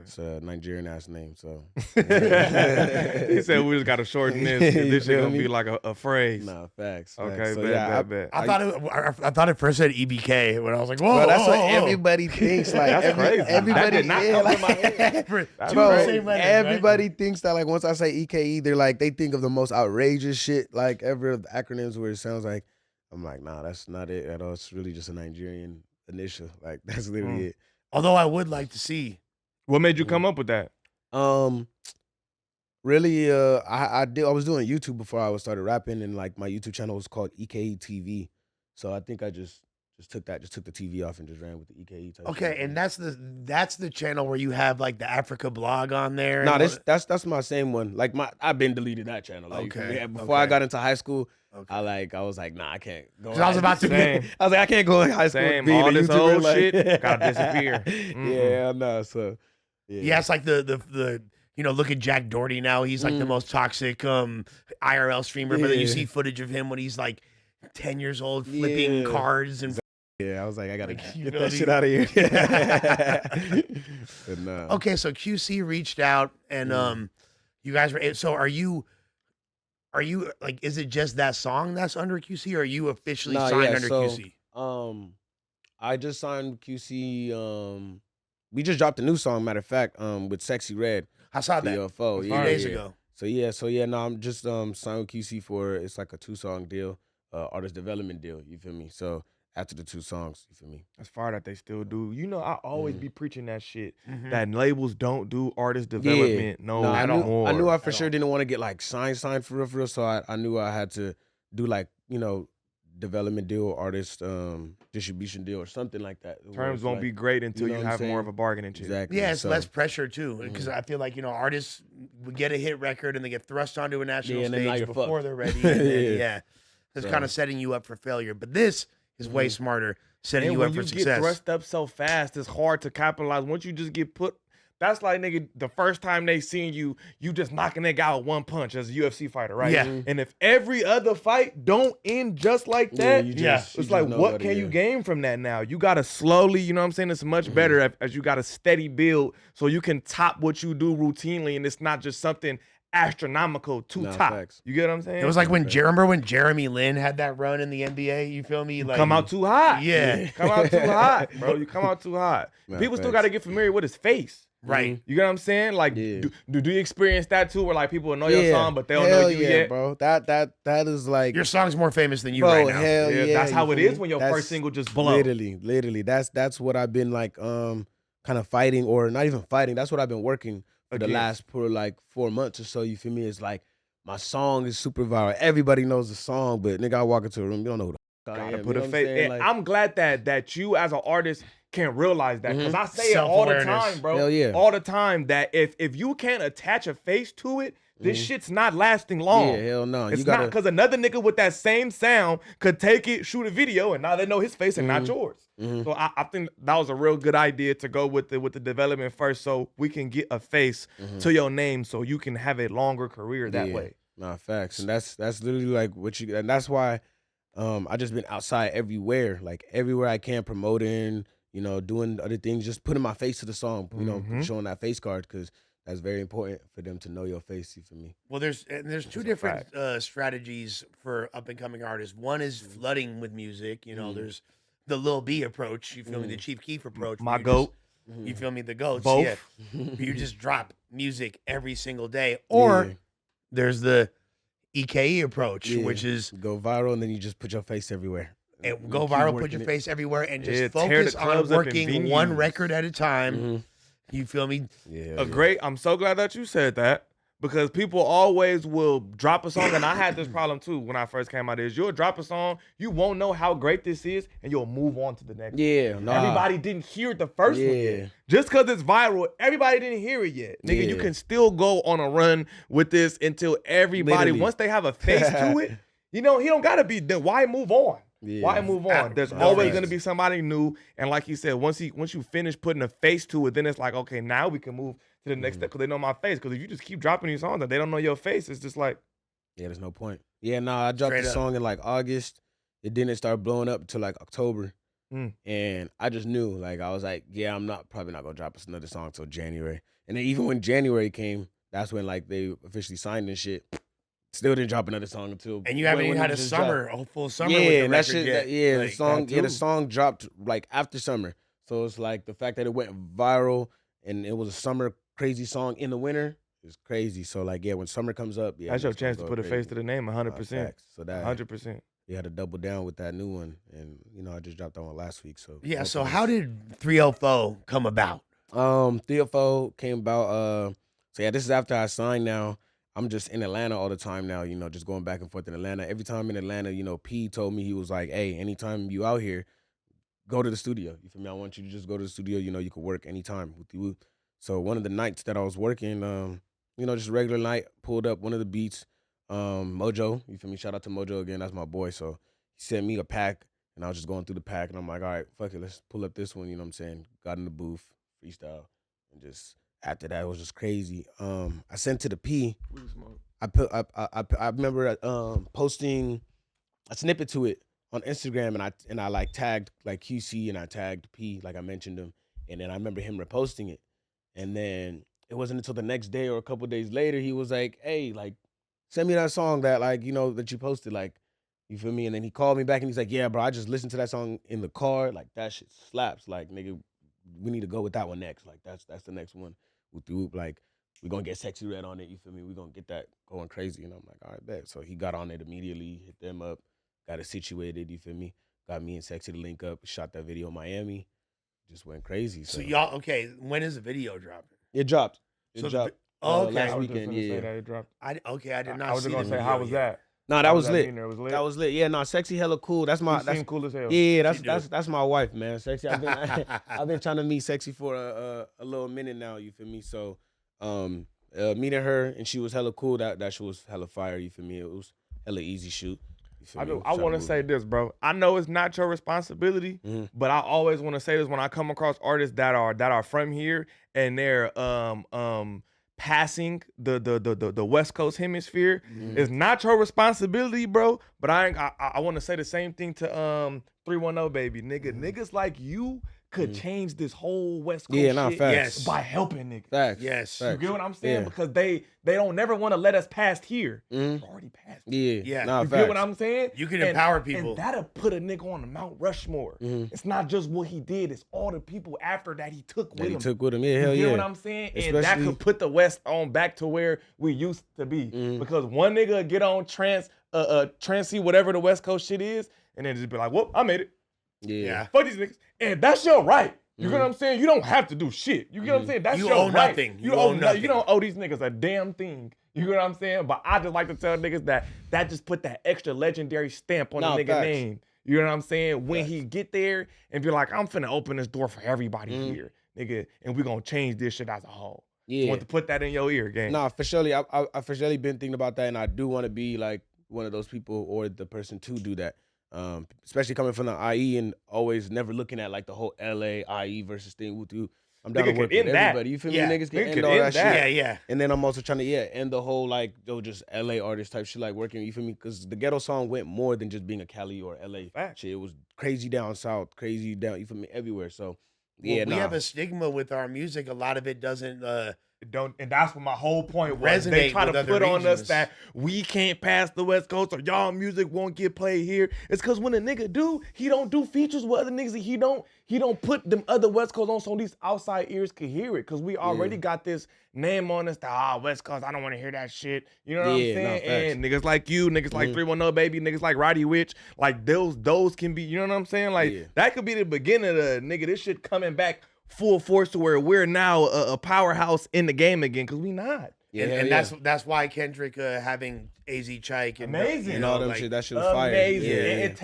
It's a Nigerian ass name, so. He said we just got to shorten this. 'Cause You this shit feel gonna be me? like a phrase. Nah, facts. Okay, So, bet, yeah, bet. I thought it first said EBK when I was like, whoa. Bro, that's whoa, what whoa. everybody thinks. Like That's crazy. everybody, That did not yeah, come to my like- head. Two Bro, of the same letters, right? everybody thinks that like once I say EKE, they're like they think of the most outrageous shit like ever. The acronyms where it sounds like I'm like, nah, that's not it at all. It's really just a Nigerian initial. Like that's literally it. Although I would like to see. What made you come up with that? Really, I was doing YouTube before I started rapping, and like my YouTube channel was called E.K.E TV. So I think I just just took the TV off and just ran with the E.K.E type. Okay, shit. and that's the channel where you have like the Africa blog on there. No, and all that's my same one. Like I've been deleted that channel. Like, Okay, yeah, before I okay. got into high school, Okay. I was like, nah, I can't go. 'Cause I was about to be- Same. I was like, I can't go in high school. Same. Being All a this YouTuber, old like, shit gotta disappear. Yeah, no. So Yeah, it's like the look at Jack Doherty now. He's like the most toxic IRL streamer. But then you Yeah. see footage of him when he's like 10 years old flipping Yeah. cards and yeah, I was like, I gotta Like, you get know, that shit out of here. But nah. Okay, so QC reached out and you guys were so are you like is it just that song that's under QC or are you officially Nah, signed yeah, under so, QC? I just signed QC. We just dropped a new song, matter of fact, with Sexyy Red, I saw that a CFO. few days ago. So yeah, no, I'm just signed with QC for it's like a 2-song deal, artist development deal. You feel me? So after the 2 songs, you feel me? That's far that they still do. You know, I always be preaching that shit. Mhm. That labels don't do artist development. No, I at knew all. I knew I for At sure all. didn't want to get like signed for real. So I knew I had to do like development deal, artist distribution deal or something like that. where Terms it's won't like- be great until know you what I'm have more saying? of a bargaining chip. Exactly. Yeah, it's so, less pressure too because I feel like artists would get a hit record and they get thrust onto a national Yeah, and then now stage you're before fucked. they're ready. And then, Yeah. it's So- kind of setting you up for failure. But this is way smarter, setting And you when up you for get success. thrust up so fast, it's hard to capitalize. Once you just get put, that's like nigga, the first time they seen you, you just knock a nigga out with one punch as a UFC fighter, right? Yeah. And if every other fight don't end just like that, you Yeah. just, it's like, what can you gain from that now? You got to slowly, you know what I'm saying? It's much better as you got a steady build so you can top what you do routinely and it's not just something astronomical to Nah, top. facts. You get what I'm saying? It was like remember when Jeremy Lin had that run in the NBA? You feel me? Like come out too hot. Yeah. Come out too hot, bro. You come out too hot. Nah, People still facts. got to get familiar with his face. Right. You get what I'm saying? Like, Yeah. do you experience that too, where like people know your song, but they don't know hell you yeah, yet? bro. That is like, Your song's more famous than you bro, right now. hell Yeah, yeah. that's you how it feel is me? when your That's first single just blow. Literally. That's what I've been like, kind of fighting, or not even fighting. That's what I've been working for the last like 4 months or so. You feel me? It's like my song is super viral. Everybody knows the song, but nigga, I walk into a room, you don't know who the fuck I Gotta am. put You a know what I'm face. saying? And Like, I'm glad that you as an artist can realize that because I say it all the Self-awareness. time, bro. Hell yeah. All the time that if you can't attach a face to it, this shit's not lasting long. yeah, hell no. It's You not gotta, because another nigga with that same sound could take it, shoot a video, and now they know his face and not yours. So I think that was a real good idea to go with the development first, so we can get a face to your name, so you can have a longer career that Yeah. way. Nah, facts. And that's literally like what you, and that's why I just been outside everywhere I can, promoting, doing other things, just putting my face to the song, showing that face card, because that's very important for them to know your face. You feel me? Well, there's two different strategies for up and coming artists. One is flooding with music. There's the Lil B approach. You feel me? The Chief Keef approach. My where you goat. You feel me? The goats. Both. Yeah. You just drop music every single day. Or Yeah. there's the E.K.E approach, Yeah. which is Go viral, and then you just put your face everywhere. and You go keep viral, put working your it. face everywhere, and just Yeah, tear the focus on clubs up in working one venues. record at a time. Mhm. You feel me? Yeah, Great. I'm so glad that you said that because people always will drop a song, and I had this problem too when I first came out. Is you'll drop a song, you won't know how great this is, and you'll move on to the next. Yeah, nah. Everybody didn't hear the first one Yeah. yet. Just because it's viral, everybody didn't hear it yet. Nigga, you Yeah. can still go on a run with this until everybody, Literally. once they have a face to it, he don't gotta be done. Why move on? Yeah. Why move on? There's No always facts. gonna be somebody new. And like he said, once you finish putting a face to it, then it's like, okay, now we can move to the next step because they know my face. Because if you just keep dropping these songs and they don't know your face, it's just like, Yeah, there's no point. Yeah, nah, I dropped Straight the up. song in like August. It didn't start blowing up until like October. Mm. And I just knew, like, I was like, yeah, I'm probably not gonna drop us another song till January. And then even when January came, that's when like they officially signed and shit. Still didn't drop another song until. And you haven't even when had it a just summer, dropped. a full summer Yeah, with the and that record shit. yet. The Like, song. that Yeah, the too. song dropped like after summer. So it's like the fact that it went viral and it was a summer crazy song in the winter is crazy. So like, yeah, when summer comes up, yeah, that's your it's gonna chance to go put a face crazy. to the name 100%. Facts. So that 100%. you had to double down with that new one, and I just dropped that one last week. So Yeah. So hopefully how did 304 come about? 304 came about. So yeah, this is after I signed. Now I'm just in Atlanta all the time now. Just going back and forth in Atlanta. Every time in Atlanta, P told me, he was like, "Hey, anytime you out here, go to the studio. You feel me? I want you to just go to the studio. You know, you could work anytime with you. So one of the nights that I was working, you know, just a regular night, pulled up one of the beats, Mojo. You feel me? Shout out to Mojo again. That's my boy. So he sent me a pack, and I was just going through the pack, and I'm like, all right, fuck it, let's pull up this one. You know what I'm saying? Got in the booth, freestyle, and just after that, it was just crazy. I sent to the P. I remember posting a snippet to it on Instagram, and I like tagged like QC, and I tagged P, like I mentioned him, and then I remember him reposting it, and then it wasn't until the next day or a couple days later he was like, hey, like send me that song that like you know that you posted, like you feel me, and then he called me back and he's like, yeah, bro, I just listened to that song in the car, like that shit slaps, like nigga, we need to go with that one next, like that's the next one. Like we're gonna get Sexyy Red on it, you feel me? We're gonna get that going crazy. And I'm like, all right, bet. So he got on it immediately, hit them up, got it situated, you feel me? Got me and Sexyy to link up, shot that video in Miami, just went crazy. So y'all, okay, when is the video dropping? It dropped. So dropped okay. last I was just weekend, gonna yeah. say that it dropped. I did not I was see just gonna the say, video how was yet. that? No, that How was lit. being there? It was lit. That was lit. Yeah, no, Sexyy hella cool. That's my You seem cool as hell. Yeah, She that's my wife, man. Sexyy. I've been trying to meet Sexyy for a little minute now, you feel me? So meeting her and she was hella cool. That shit was hella fire, you feel me? It was hella easy shoot. You feel me? I want to say this, bro. I know it's not your responsibility, but I always want to say this when I come across artists that are from here and they're passing the West Coast hemisphere. It's not your responsibility, bro. But I want to say the same thing to 310 baby, nigga. Niggas like you could change this whole West Coast shit facts. Yes. by helping niggas. Facts. Yes. You Facts. get what I'm saying? Yeah. Because they don't never want to let us past here. We're already past. Yeah. Nah, You facts. get what I'm saying? You can empower people. And that'll put a nigga on the Mount Rushmore. It's not just what he did, it's all the people after that he took with him. Yeah, hell You yeah. get what I'm saying? And that Especially- could put the West on back to where we used to be. Because one nigga get on Transy, whatever the West Coast shit is, and then just be like, whoop, I made it. Yeah. Fuck these niggas. And that's your right. You get what I'm saying? You don't have to do shit. You get what I'm saying? That's You your owe right. nothing. You You owe owe nothing. You nothing. don't owe these niggas a damn thing. You get what I'm saying? But I just like to tell niggas that just put that extra legendary stamp on the nigga facts. name. You know what I'm saying? When he get there and be like, I'm finna open this door for everybody here, nigga, and we gonna change this shit as a whole. Yeah. Want to put that in your ear, gang. Nah, for surely. I for surely been thinking about that, and I do want to be like one of those people or the person to do that. Especially coming from the IE and always never looking at like the whole LA IE versus thing with you. I'm down Nigga to work could with end that. everybody. You feel Yeah. me? Niggas can Nigga end could all end that shit. that. Yeah. And then I'm also trying to end the whole like just LA artist type shit like working. You feel me? Because the Ghetto song went more than just being a Cali or LA Fact. shit. It was crazy down south, crazy down. You feel me? Everywhere. So Well, yeah, we have a stigma with our music. A lot of it doesn't. Don't, and that's what my whole point was. Resonate They try with to other put on us regions. that we can't pass the West Coast or y'all music won't get played here. It's because when a nigga do, he don't do features with other niggas. He don't put them other West Coast on so these outside ears can hear it. Because we already got this name on us that West Coast, I don't want to hear that shit. You know what I'm Yeah, saying? no, facts. And niggas like you, niggas like 310 baby, niggas like Roddy Witch, like those can be. You know what I'm saying? Like that could be the beginning of the nigga. This shit coming back full force to where we're now a powerhouse in the game again, because we not. Yeah, and yeah. that's why Kendrick having AZ Chike and Amazing. and all them like, shit. That shit was fire. Amazing.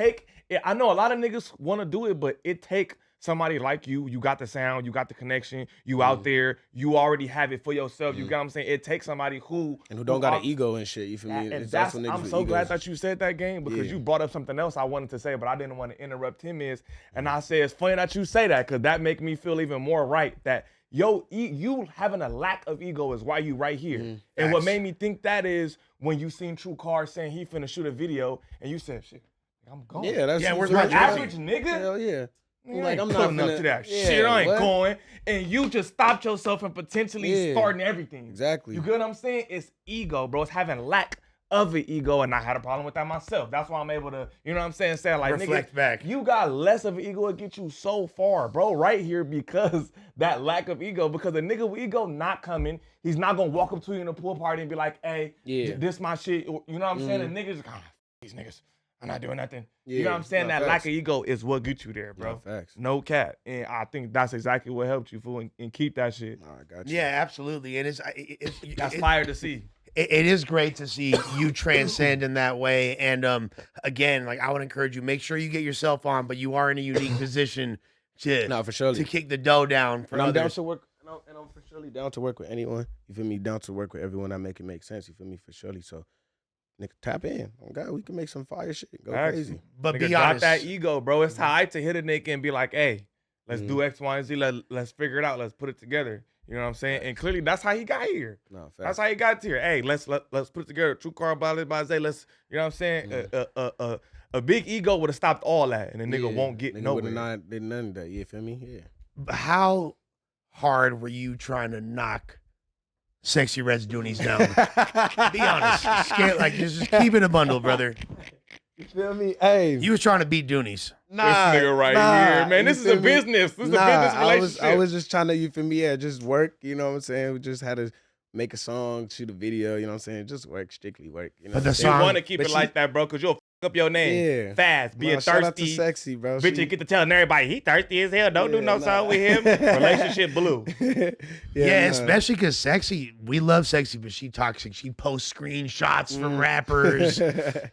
Yeah. I know a lot of niggas want to do it, but it take somebody like you. You got the sound, you got the connection, you out there, you already have it for yourself. You get what I'm saying? It takes somebody who don't got an ego and shit. You feel me? And It's that's, also niggas I'm with so glad egos. that you said that, game, because you brought up something else I wanted to say, but I didn't want to interrupt him. And I said, it's funny that you say that, because that make me feel even more right that you having a lack of ego is why you right here. And what made me think that is when you seen Tru Carr saying he finna shoot a video and you said, shit, I'm going. Yeah, that's where's you my feel me? jersey? Average nigga. Hell yeah. You Like, ain't I'm not pulling up finna- to that yeah, shit. I ain't what? going. And you just stopped yourself from potentially Yeah. starting everything. Exactly. You get what I'm saying? It's ego, bro. It's having lack of an ego, and I had a problem with that myself. That's why I'm able to, you know what I'm saying? Say like, Reflect nigga, back. you got less of an ego, it get you so far, bro. Right here, because that lack of ego. Because a nigga with ego not coming, he's not gonna walk up to you in a pool party and be like, hey, this my shit. You know what I'm saying? And niggas, these niggas, I'm not doing nothing. You know what I'm saying? No, That facts. lack of ego is what gets you there, bro. No, facts. No cap. And I think that's exactly what helped you, fool, and keep that shit. Nah, I got you. Yeah, absolutely. And That's fire to see. it is great to see you transcend in that way. And again, like I would encourage you, make sure you get yourself on, but you are in a unique position to No, for sure. to kick the dough down for And I'm down others. to work, and I'm for surely down to work with anyone. You feel me? Down to work with everyone that make it make sense. You feel me? For surely. So, nigga, tap in. Oh God, we can make some fire shit. Go Facts. crazy. But Nigga, be drop honest, that ego, bro. It's tight to hit a nigga and be like, hey, let's do X, Y, and Z. Let's figure it out. Let's put it together. You know what I'm saying? And clearly, that's how he got here. No, That's facts. how he got here. Hey, let's put it together. True Carr, let's, you know what I'm saying? A big ego would have stopped all that, and the nigga won't get nigga nowhere. would have not did none of that. You feel me? Yeah. how hard were you trying to knock Sexy Red's Doonies down? Be honest. Just keep it a bundle, brother. You feel me? Hey, You was trying to beat Doonies. This nigga right here, man. This you is a feel me? business. This is a business relationship. I was just trying to, you feel me? Yeah, just work. You know what I'm saying? We just had to make a song, shoot a video. You know what I'm saying? Just work, strictly work. You know. But the You song- want to keep but it like that, bro, because you'll f up your name fast, being Nah, shout out to thirsty. Sexy, bro. Bitch, you get to telling everybody he thirsty as hell. Don't do no song with him. Relationship blue. Yeah, nah. especially because Sexy, we love Sexy, but she toxic. She posts screenshots from rappers.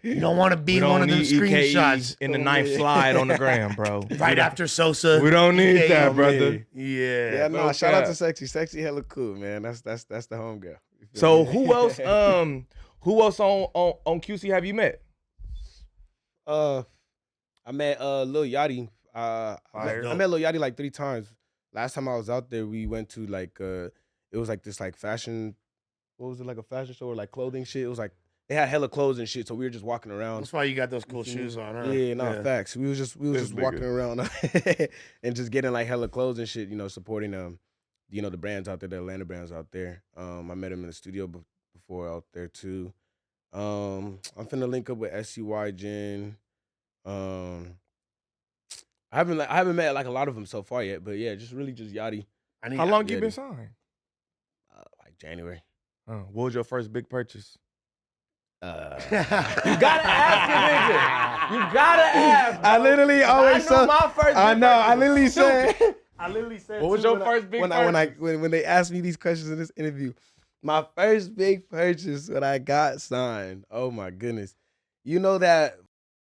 You don't want to be We one don't of them need E.K.E screenshots in the ninth slide on the gram, bro. right after Sosa. We don't need E.K.E. that, on brother. me. Yeah. Yeah, no, no shout out cap. to Sexy. Sexy hella cool, man. That's the homegirl. You feel So me? who else on QC have you met? I met Lil Yachty. I Fire. met Lil Yachty like 3 times. Last time I was out there, we went to like it was like this like fashion. What was it, like a fashion show or like clothing shit? It was like they had hella clothes and shit, so we were just walking around. That's why you got those cool shoes on, huh? Yeah, no, facts. We was just This walking nigga. around and just getting like hella clothes and shit, you know, supporting the brands out there, the Atlanta brands out there. I met him in the studio before out there too. I'm finna link up with Sexyy Jen. I haven't met like a lot of them so far yet, but yeah, just Yachty. How long you yeah, been dude. signed? Like January. What was your first big purchase? You You gotta ask a nigga. You gotta ask. I literally always I knew my first. I big know. I purchase literally was said. stupid. I literally said. What was your first big purchase? when they asked me these questions in this interview, my first big purchase when I got signed. Oh my goodness, you know that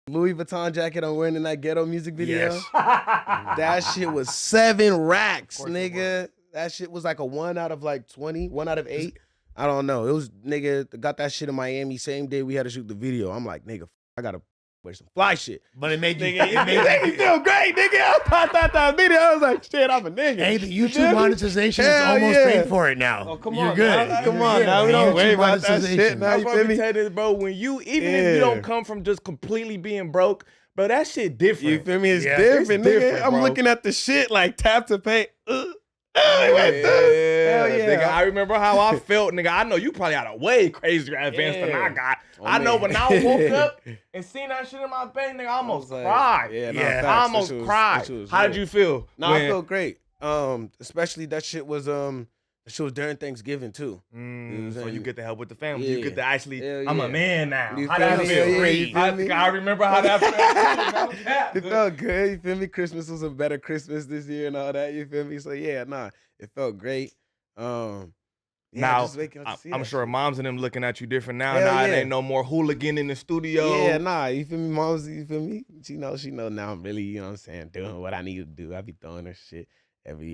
Louis Vuitton jacket I'm wearing in that Ghetto music video? Yes. That shit was 7 racks, course it nigga. That shit was like a 1 out of like 20, 1 out of 8. I don't know. It was nigga got that shit in Miami same day we had to shoot the video. I'm like, nigga, I gotta wear some fly shit. But it made you. It made me feel great, nigga. I popped that video. I was like, shit, I'm a nigga. Hey, the You YouTube feel me? monetization is Hell almost yeah. paid for it now. Oh, come You're on, good. now. Come You're on, good. now we The don't YouTube worry about that monetization. shit now. That's You what feel I'm me? tell you this, bro. When you even if you don't come from just completely being broke, bro, that shit different. You feel me? It's Yeah, different, it's nigga. different, I'm bro. looking at the shit like tap to pay. Yeah, Hell yeah. nigga. I remember how I felt, nigga. I know you probably had a way crazier advance than I got. Oh, I know man. when I woke up and seen that shit in my bank, nigga, I almost like, cried. yeah, nah, Yeah. facts. I That almost shit was- cried. that shit was How did real. you feel? No, I when- felt great. Especially that shit was during Thanksgiving too. So you get to help with the family. Yeah. You get to actually, Hell I'm yeah. a man now. You How feel that me? feel? Yeah, you feel me? I remember how that felt. It felt good. You feel me? Christmas was a better Christmas this year and all that. You feel me? So yeah, nah, it felt great. Yeah, Now, just waking up to see I'm that sure shit. moms and them looking at you different now. Hell Now it yeah. ain't no more hooligan in the studio. Yeah, nah, you feel me, moms? You feel me? She know now I'm really, you know what I'm saying, doing what I need to do. I be throwing her shit every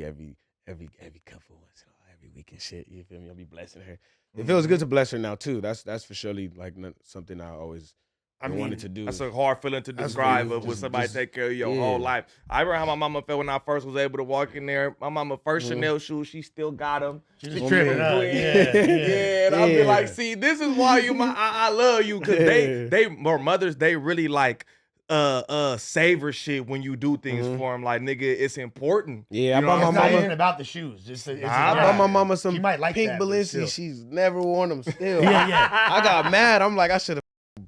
couple months, every week and shit. You feel me? I'll be blessing her. It feels good to bless her now too. That's for surely like something I always wanted to do. That's a hard feeling to That's describe really of when just- somebody just- take care of your yeah. whole life. I remember how my mama felt when I first was able to walk in there. My mama first Chanel shoes, she still got them. She's just tripping, huh? Yeah, Yeah. and I'll be Yeah. like, see, this is why I love you, because they more mothers, they really like savor shit when you do things for them. Like, nigga, it's important. Yeah, I You know bought what my It's not mama. even about the shoes. It's Nah, I Yeah. bought my mama some She might like pink that, but Balenci. still. She's never worn them still. Yeah. I got mad. I'm like, I should have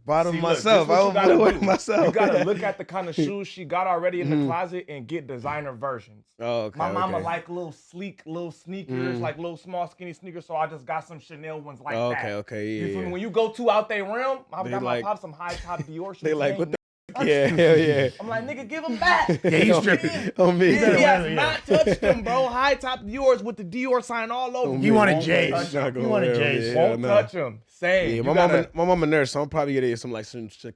bought them See, look, myself. this I what would you have gotta worn do. myself. You gotta look at the kind of shoes she got already in the closet and get designer versions. Oh, okay. My mama okay. like little sleek little sneakers, like little small skinny sneakers, so I just got some Chanel ones like Oh, that. okay, yeah. You feel me? yeah. When you go to out there realm, I They got like- my pop some high top Dior shoes. They like, ain't what the Yeah, hell yeah. I'm like, nigga, give them back. Yeah, he's tripping. On me. He has Yeah. not touched them, bro. High top yours with the Dior sign all over. On He me. wanted Won't J's. touch 'em. He wanted Yeah, J's. yeah, Won't no. touch them. Same. Yeah, You my gotta mama nurse, so I'm probably gonna get some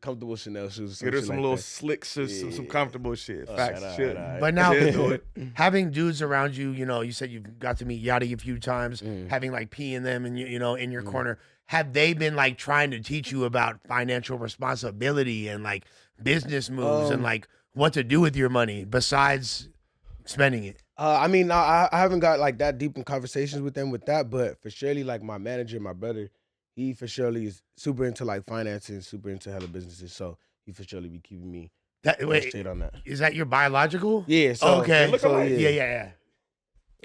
comfortable Chanel shoes. get her shit some like little that. slick, some comfortable shit. Oh, Facts, alright, shit. alright. But now, She'll do it. having dudes around you, you said you've got to meet Yachty a few times, Mm. having like P in them and in your corner. Have they been like trying to teach you about financial responsibility and like business moves and like what to do with your money besides spending it? I mean, I haven't got like that deep in conversations with them with that, but for surely like my manager, my brother, he for surely is super into like financing, super into hella businesses, so he for surely be keeping me Wait, straight on that. is that your biological? Yeah, so Okay. look so, alike. Yeah.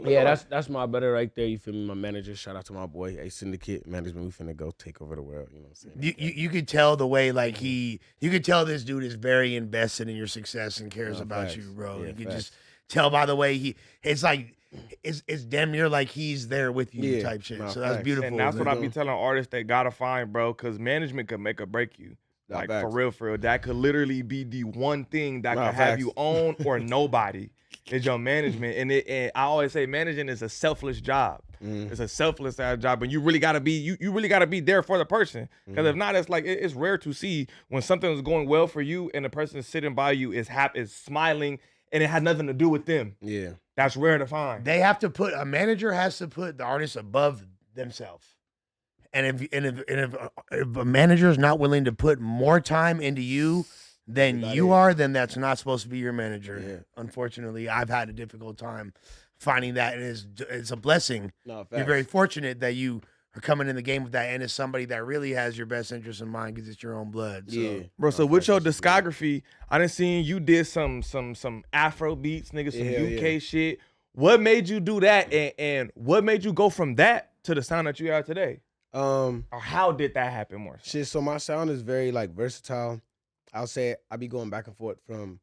Yeah, that's my brother right there. You feel me? My manager. Shout out to my boy. A Syndicate Management. We finna go take over the world. You know what I'm saying? You could tell the way like you could tell this dude is very invested in your success and cares No, about facts. you, bro. Yeah, You could facts. just tell by the way it's like it's damn near like he's there with you Yeah, type shit. no, So that's facts. beautiful. And that's what I man. be telling artists they gotta find, bro, because management could make or break you. Nah, Like facts. for real. That could literally be the one thing that Nah, could have facts. you own or nobody. Is your management. And I always say managing is a selfless job. It's a selfless ass job. And you really gotta be you really gotta be there for the person. Because if not, it's like it's rare to see when something is going well for you and the person sitting by you is smiling and it had nothing to do with them. Yeah. That's rare to find. They have to put a manager has to put the artist above themselves. And if a manager is not willing to put more time into you than About you it. are, then that's not supposed to be your manager. Yeah. Unfortunately, I've had a difficult time finding that, and it's a blessing. No, You're facts. very fortunate that you are coming in the game with that, and it's somebody that really has your best interest in mind because it's your own blood. So. Yeah. Bro, so No, with your facts. discography, I done seen you did some Afro beats, nigga, some Hell UK yeah. shit. What made you do that, and what made you go from that to the sound that you are today? Or how did that happen more? So? Shit, so my sound is very like versatile. I'll say I be going back and forth from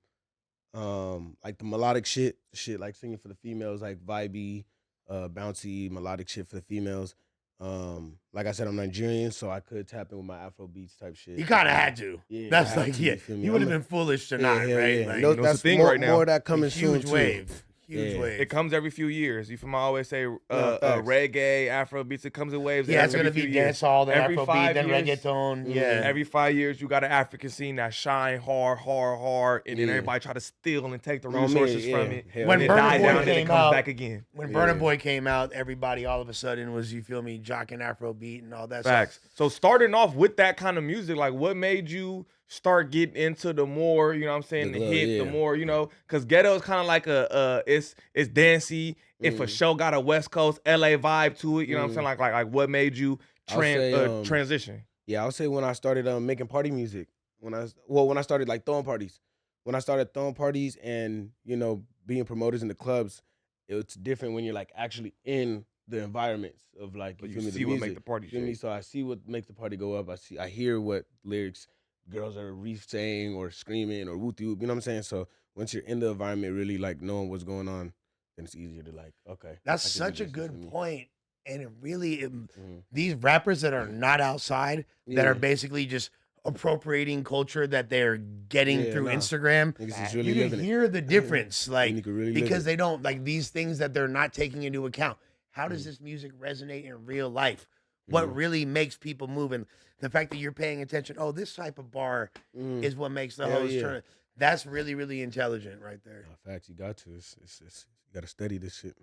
like the melodic shit like singing for the females, like vibey, bouncy, melodic shit for the females. Like I said, I'm Nigerian, so I could tap in with my Afro beats type shit. You kind of had to. Yeah, That's I had like, to, yeah, you feel me? you would have I'm a- been foolish to Yeah, not, hell right? yeah. Like, No, it's a that's thing more, right now. more of that a coming soon huge too. wave. Huge Yeah. wave. It comes every few years. You feel me? I always say facts. reggae, Afro beats. It comes in waves. Yeah, it's every gonna be few years. dancehall, then Every Afrobeat, 5 then years, reggaeton. Yeah, Every 5 years, you got an African scene that shine hard, and then Yeah. everybody try to steal and take the No, man, resources yeah. from it. Hell When and it yeah. Burna dies Boy down, and then it came comes out- back again. when Yeah. Burna Boy came out, everybody all of a sudden was, you feel me, jocking Afrobeat and all that Facts. stuff. So starting off with that kind of music, like what made you start getting into the more, you know what I'm saying, the The hit, yeah. the more, because Ghetto is kind of like it's dancey. It for sure got a West Coast LA vibe to it. You know what I'm saying? Like what made you I'll say, transition? Yeah, I'll say when I started making party music, when I started like throwing parties, when I started throwing parties and being promoters in the clubs, it's different when you're like actually in the environments of like But you you feel me, see the what music. make the party You feel me? shake. So I see what makes the party go up. I hear what lyrics girls are saying or screaming or whoop whoop. You know what I'm saying? So once you're in the environment, really like knowing what's going on, then it's easier to like okay. That's I can such do a this, you feel good me? point. And it really, Mhm. these rappers that are not outside, that Yeah. are basically just appropriating culture that they're getting Yeah, through nah. Instagram, Niggas is you really can living it. hear the difference, like, you can really live because it. they don't, like, these things that they're not taking into account. How Mm. does this music resonate in real life? What really makes people move? And the fact that you're paying attention, oh, this type of bar Mm. is what makes the Hell host yeah. turn. That's really, really intelligent right there. Nah, facts, you got to. It's you got to study this shit.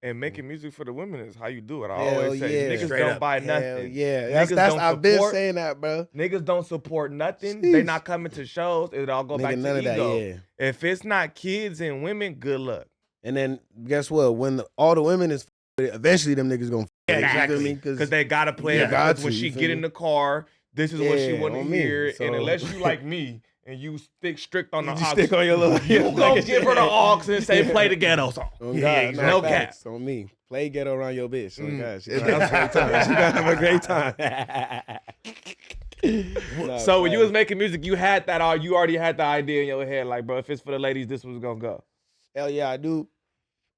And making music for the women is how you do it. I Hell always say yeah. niggas Straight don't up. buy Hell nothing. yeah, Niggas that's don't I've been support- saying that, bro. Niggas don't support nothing. They Sheesh. not coming to shows. It all go Nigga, back none to of that, ego. yeah. If it's not kids and women, good luck. And then guess what? When all the women is with it, eventually them niggas gonna Yeah, it, you feel exactly. me? Because they gotta play Yeah. it. Got Because when to, she you feel get me? in the car, this is what she Yeah, want to on me. hear. So- And unless you like me and you stick strict on the You aux, just stick on your little. you go give her the aux and say play the Ghetto song. Oh, Yeah, God, exactly. no No facts on me. Play Ghetto around your bitch. Oh God, she It's- gonna have a great time. She gonna have a great time. Nah, So when you facts. was making music, you had that, or you already had the idea in your head, like, bro, if it's for the ladies, this was gonna go. Hell yeah, I do.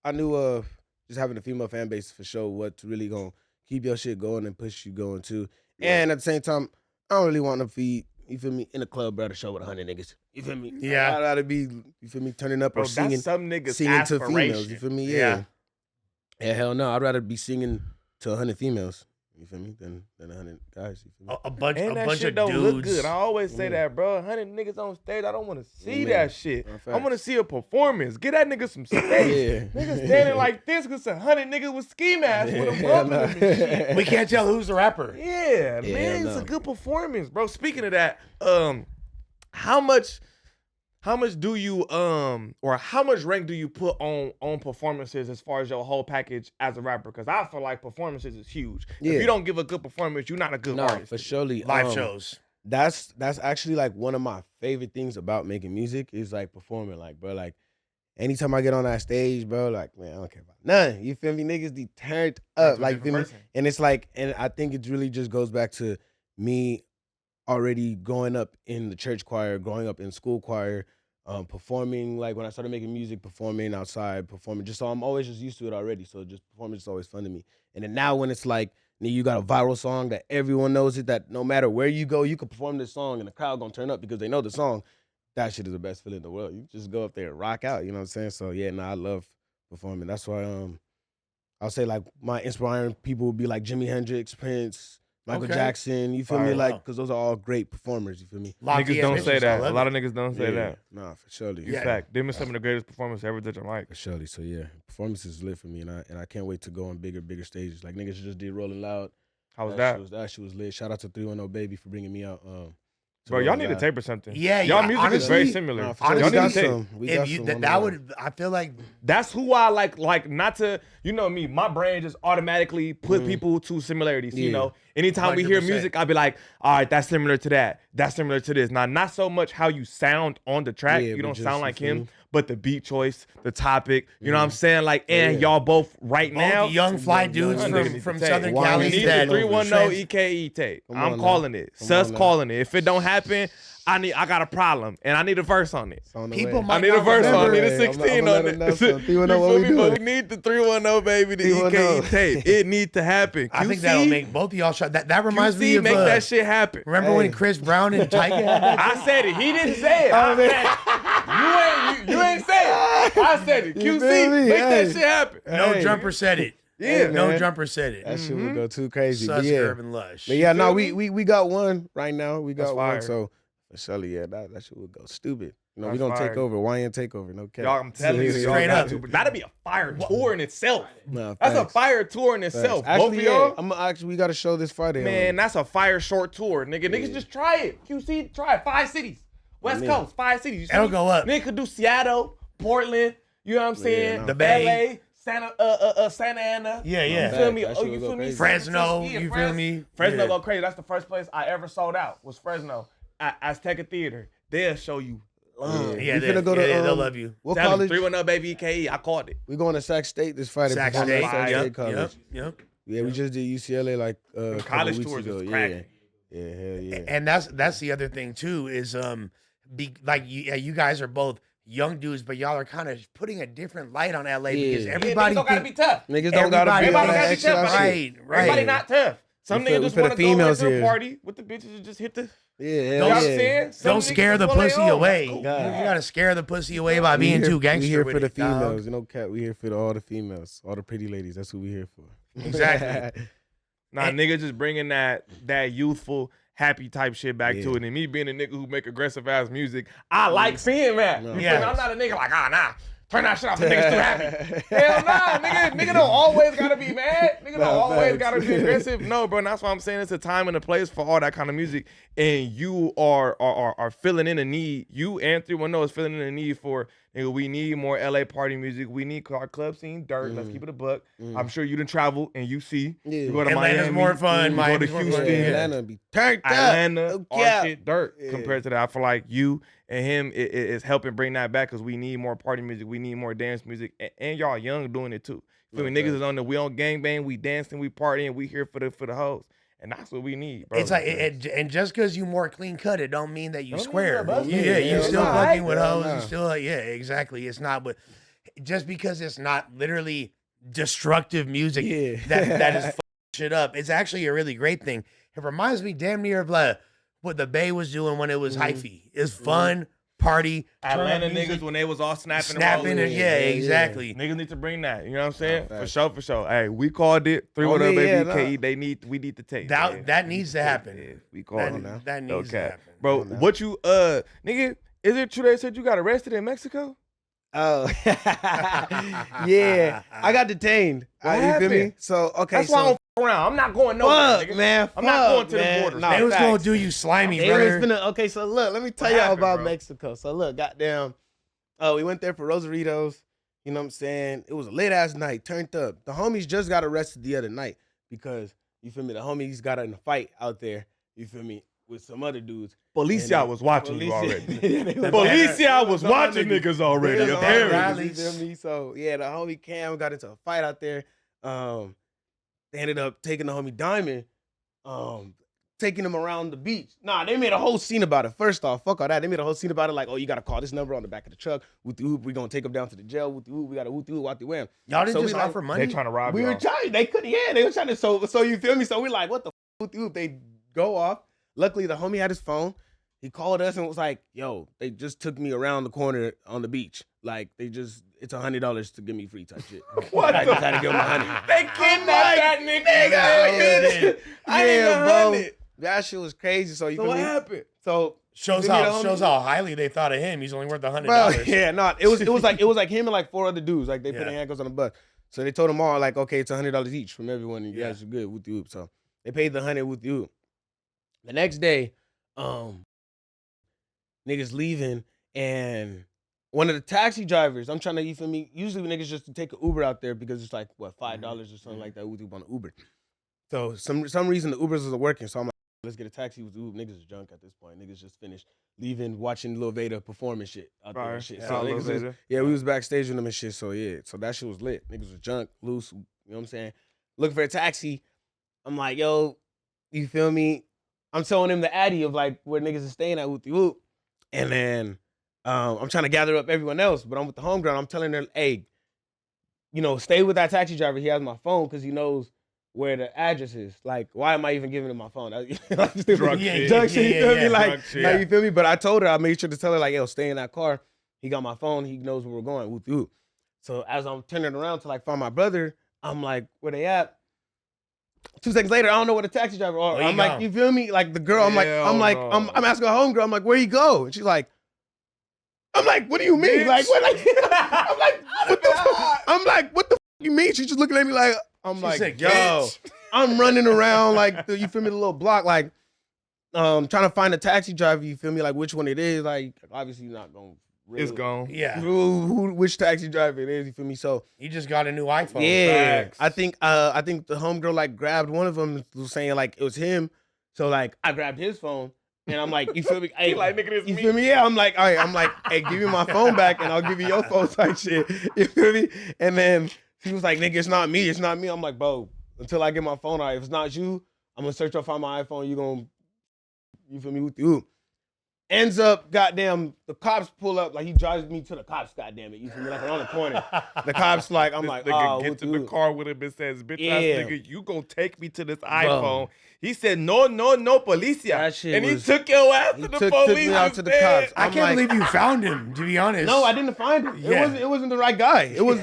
I knew just having a female fan base for sure what's really gonna keep your shit going and push you going too. And at the same time, I don't really want to feed you feel me, in a club, bro, to show with 100 niggas. You feel me? Yeah. I'd rather be, you feel me, turning up Bro, or singing, that's some niggas singing to females. aspiration. You feel me? Yeah. Yeah, hell no. I'd rather be singing to 100 females. You feel me? Than 100 guys. You feel me? A bunch And that shit of don't dudes. look good. I always say that, bro. 100 niggas on stage, I don't want to see that shit. I want to see a performance. Get that nigga some space. Niggas standing like this because 100 niggas with ski masks with a bump and shit. We can't tell who's the rapper. Yeah, man, it's a good performance, bro. Speaking of that, how much do you or how much rank do you put on performances as far as your whole package as a rapper? Because I feel like performances is huge. If you don't give a good performance, you're not a good artist. For surely. Live shows. That's actually like one of my favorite things about making music is like performing. Like, bro, like anytime I get on that stage, bro, like, man, I don't care about nothing. You feel me? Niggas be turned up. Like, feel me? And it's like, and I think it really just goes back to me already growing up in the church choir, growing up in school choir, performing, like when I started making music, performing outside, performing, just so I'm always just used to it already. So just performing is always fun to me. And then now when it's like, you got a viral song that everyone knows it, that no matter where you go, you can perform this song and the crowd gonna turn up because they know the song. That shit is the best feeling in the world. You just go up there and rock out, you know what I'm saying? So yeah, I love performing. That's why I'll say like my inspiring people would be like Jimi Hendrix, Prince, Michael Jackson, you feel me? Like, because those are all great performers, you feel me? Niggas don't say that. A lot of niggas don't say that. Nah, for surely. In fact, them are some of the greatest performances I ever did in life. For surely. So yeah, performance is lit for me, and I can't wait to go on bigger stages. Like niggas just did Rolling Loud. How was that? That shit was lit. Shout out to 310 Baby for bringing me out. Bro, y'all need to tape or something. Yeah, y'all music honestly, is very similar. Honestly, y'all need to tape. That would, I feel like that's who I like not to, you know me, my brain just automatically put people to similarities, you know. Anytime we hear 100%. music, I'll be like, all right, that's similar to that. That's similar to this. Now, not so much how you sound on the track. You don't sound like him, but the beat choice, the topic, you know what I'm saying? Like, and y'all both now. young fly dudes from Southern Cali. We need the 310 E.K.E tape. I'm calling it. Sus calling it. If it don't happen, I got a problem, and I need a verse on it. People I need a verse on it. I need a 16 on it. We need the 310 baby, the E.K.E tape. It needs to happen. I think that'll make both of y'all shot. That reminds me of make that shit happen. Remember when Chris Brown and Tyga had that? I said it. He didn't say it. I said it. You ain't say it. I said it. QC, make that shit happen. No Jumper said it. Yeah, No Jumper said it. That shit would go too crazy. Sus, But yeah, Urban Lush. but yeah, no, we got one right now. We got That's one. fire. So for surely, yeah, that shit would go stupid. You know, That's we gonna fire. take over. YN takeover. No cap. Y'all, I'm telling you, y'all Straight got up. to. But that'd be a fire tour in itself. Nah, That's a facts. fire tour in itself. Facts. Both of y'all. We got a show this Friday. Man, that's a fire short tour, nigga. Niggas just try it. QC, try it. 5 cities. West Coast, 5 cities. You see It'll me? go up. Nigga could do Seattle, Portland, you know what I'm saying? no. The Bay. LA, Santa Ana. Yeah, You yeah. feel me? That Oh, shit you will feel go me? crazy. Fresno, Yeah, you feel me? Fresno Yeah. go crazy. That's the first place I ever sold out was Fresno. Azteca Theater. They'll show you love. Yeah, We finna go to, they'll love you. What Tell college? 310 baby E.K.E. I called it. We going to Sac State this Friday. Sac performing at State. Sac Yep, State College. yep. Yeah, we just did UCLA like a couple College weeks tours ago. is Yeah, cracking. yeah, hell yeah. And that's the other thing too is you guys are both young dudes, but y'all are kind of putting a different light on LA because Yeah. everybody don't gotta be tough. Niggas don't gotta be Everybody on gotta that be extra tough, shit. right, right. Everybody not tough. Some We put- niggas just we put want to the go females to a here. party with the bitches and just hit the. Yeah, You hell know what I'm yeah. saying? Some Don't niggas scare the just wanna pussy lay on. away. Cool. You God. gotta scare the pussy away by being too gangster. We here with for the it, dog. females. You know, cat. We here for all the females, all the pretty ladies. That's what we here for. Exactly. Nah, nigga just bringing that youthful, happy type shit back to Yeah. it. And me being a nigga who make aggressive ass music, I like seeing that. No. You Yeah. feel me? I'm not a nigga like, nah, turn that shit off. The nigga's too happy. Hell nah, nigga don't always gotta be mad. Nigga don't always facts. gotta be aggressive. No, bro, and that's why I'm saying it's a time and a place for all that kind of music. And you are filling in a need. You and 310 is filling in a need for, nigga, we need more LA party music. We need our club scene dirt. Let's keep it a buck. I'm sure you done travel and you see. Yeah. You go to Atlanta's Miami, more fun. you go to Miami's more fun, Houston. yeah. Atlanta be turned up. Atlanta, No all cap. shit dirt Yeah. compared to that. I feel like you and him is helping bring that back because we need more party music. We need more dance music. And y'all young doing it too. Feel me? Niggas is on we on gangbang, we dancing, we partying, we here for the hoes. And that's what we need, bro. It's like, and just because you more clean cut, it don't mean that you Don't mean square. you're a busted. Yeah, you Hell still nah. fucking with Hell hoes. nah. You still, yeah, exactly. It's not, but just because it's not literally destructive music that is fucking shit up, it's actually a really great thing. It reminds me damn near of what the Bay was doing when it was Mhm. hyphy. It's fun, party, Atlanta turn up music, niggas when they was all snapping, snapping, and and rolling. yeah, exactly. Niggas need to bring that. You know what I'm saying? Nah, For facts. sure, for sure. Hey, we called it. 3 Oh, what up, me, baby? yeah, E.K.E. We need to take That needs to happen. Yeah, we called it. now. That needs to Okay, happen. bro. Come on now. What you nigga? Is it true they said you got arrested in Mexico? Oh, yeah. I got detained. What You feel happened? me? So okay, That's so why I don't f around. I'm not going nowhere, fuck, nigga. man. I'm not going to the man. border. Nah, They was gonna facts. do you slimy, They was brother. finna, okay, so look, let me tell What y'all happened, about bro? Mexico. So look, goddamn, we went there for Rosaritos. You know what I'm saying? It was a late ass night, turned up. The homies just got arrested the other night because you feel me. The homies got in a fight out there. You feel me? With some other dudes. Policia And, was watching you Policia- already. Yeah, they was- Policia was They was watching on niggas already. They was on Apparently. rallies. You feel me? So yeah, the homie Cam got into a fight out there. They ended up taking the homie Diamond, taking him around the beach. Nah, they made a whole scene about it. First off, fuck all that. They made a whole scene about it, like, oh, you gotta call this number on the back of the truck. With the hoop, we gonna take him down to the jail. With the hoop, we gotta whoop the hoop, what the wham. Y'all didn't So just we like- offer money. They trying to rob We y'all. were trying. They could, yeah, they were trying to. So you feel me? So we like, what the with the hoop? They go off. Luckily, the homie had his phone. He called us and was like, yo, they just took me around the corner on the beach. Like, it's $100 to give me free type shit. What I the just had to give him $100. They kidnapped that nigga. Yeah, I need Yeah, bro. 100. That shit was crazy. So you So feel what me? happened? So Shows you feel me, the how homie? shows how highly they thought of him. He's only worth $100. Bro, yeah, no, it was like him and like 4 other dudes. Like they put Yeah. their handcuffs on the bus. So they told them all like, okay, it's $100 each from everyone. And you Yeah. guys are good with the hoop. So they paid the 100 with the hoop. The next day, niggas leaving and one of the taxi drivers, I'm trying to, you feel me? Usually niggas just take an Uber out there because it's like what $5 or something like that with Uber on the Uber. So some reason the Ubers wasn't working. So I'm like, let's get a taxi with the Uber. Niggas is drunk at this point. Niggas just finished leaving, watching Lil Veda perform and shit out there Fire. and shit. Yeah, So Lil niggas was, Veda. yeah, we was backstage with them and shit. So yeah, so that shit was lit. Niggas was drunk, loose. You know what I'm saying? Looking for a taxi. I'm like, yo, you feel me? I'm telling him the addy of like where niggas is staying at with the whoop. And then I'm trying to gather up everyone else, but I'm with the homegrown. I'm telling her, hey, you know, stay with that taxi driver. He has my phone because he knows where the address is. Like, why am I even giving him my phone? Drug shit. Drug shit, you feel me? yeah. Like, Drug shit. like, you feel me? But I told her, I made sure to tell her, like, yo, stay in that car. He got my phone. He knows where we're going. Whoop, whoop. So as I'm turning around to like find my brother, I'm like, where they at? 2 seconds later, I don't know where the taxi driver are. Where you I'm like, go? you feel me? Like the girl, I'm Hell like, no. I'm asking her homegirl, I'm like, where you go? And she's like, I'm like, what do you mean? Bitch. Like, what? Like, I'm like, what the fuck? I'm like, what the fuck you mean? She's just looking at me like, I'm She like, said, yo, "Bitch." I'm running around like, you feel me, the little block, like, trying to find a taxi driver. You feel me, like which one it is. Like, obviously not gonna. It's gone. Yeah, Which taxi driver it is? You feel me? So he just got a new iPhone. yeah, facts. I think the homegirl like grabbed one of them, was saying like it was him. So like I grabbed his phone and I'm like, you feel me? Hey, He like, nigga, this you me. feel me? Yeah, I'm like, all right, I'm like, hey, give me my phone back and I'll give you your phone type shit. You feel me? And then he was like, nigga, it's not me, it's not me. I'm like, bro, until I get my phone out, if it's not you, I'm gonna search up find my iPhone. You feel me with you? Ends up, goddamn, the cops pull up, like he drives me to the cops, goddamn it. You feel me? Like around the corner. The cops like, I'm This like, nigga oh, get what to you? the car with him and says, bitch ass Yeah. nigga, you gonna take me to this iPhone. He said, no, policia. That shit and was- he took your ass he to the took police. me out to the instead. cops. I I'm can't like- believe you found him. To be honest, No, I didn't find him. Yeah. It wasn't the right guy. It was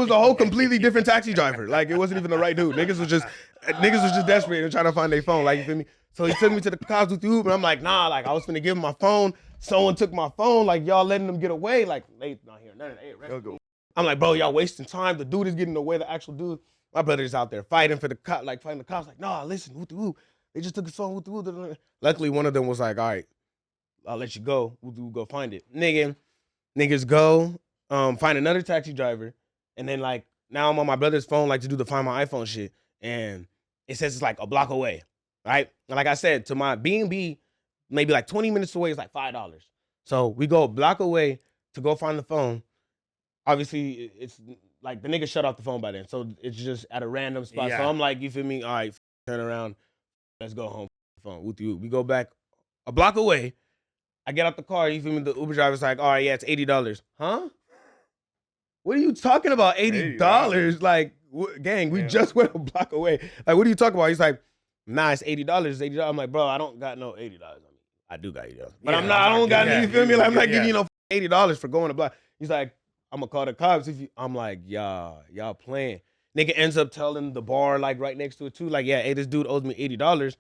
a whole completely different taxi driver. Like it wasn't even the right dude. Niggas was just desperate and trying to find their phone. Like you feel me? So he took me to the cops with the Uber. And I'm like, nah. Like I was finna give him my phone. Someone took my phone. Like y'all letting them get away. Like they not here. None of that. Hey, Go, go. I'm like, bro, y'all wasting time. The dude is getting away. The actual dude. My brother's out there fighting for the cop. Like fighting the cops. Like nah, listen. Woo. They just took his phone. Woo. Luckily, one of them was like, all right, I'll let you go. We'll go find it. Niggas go, find another taxi driver, and then like now I'm on my brother's phone like to do the find my iPhone shit, and it says it's like a block away, right? And like I said, to my B&B, maybe like 20 minutes away is like $5. So we go a block away to go find the phone. Obviously, it's like the nigga shut off the phone by then, so it's just at a random spot. So Yeah. I'm like, you feel me? All right, turn around, let's go home. Phone with you. We go back a block away. I get out the car. You feel me? The Uber driver's like, all right, yeah, it's $80. Huh? What are you talking about? $80? Like, gang, we Yeah. just went a block away. Like, what are you talking about? He's like, nah, it's $80. It's $80. I'm like, bro, I don't got no $80 on me. I do got $80. But Yeah, I'm not. I don't got. yeah, You feel me? Like I'm not yeah. giving you no $80 for going to block. He's like, I'm gonna call the cops if you. I'm like, y'all playing. Nigga ends up telling the bar like right next to it too. Like, yeah, hey, this dude owes me $80.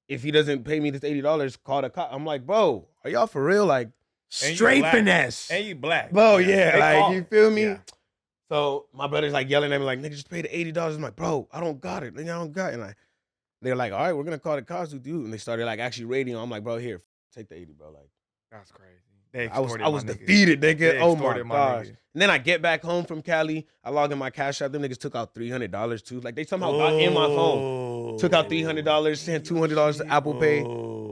If he doesn't pay me this $80, call the cop. I'm like, bro, are y'all for real? Like, straight finesse. And you black. bro, yeah, like you feel me? Yeah. So my brother's like yelling at me like, nigga, just pay the $80. I'm like, bro, I don't got it. Nigga, I don't got it. And they're like, all right, we're gonna call the cops with you. And they started like actually raiding. I'm like, bro, here, take the 80, bro. Like, That's crazy. I was defeated, nigga. They Oh my extorted my gosh. nigga. And then I get back home from Cali. I log in my Cash App. Them niggas took out $300 too. Like they somehow got in my phone. Took out $300, sent $200 to Apple Pay.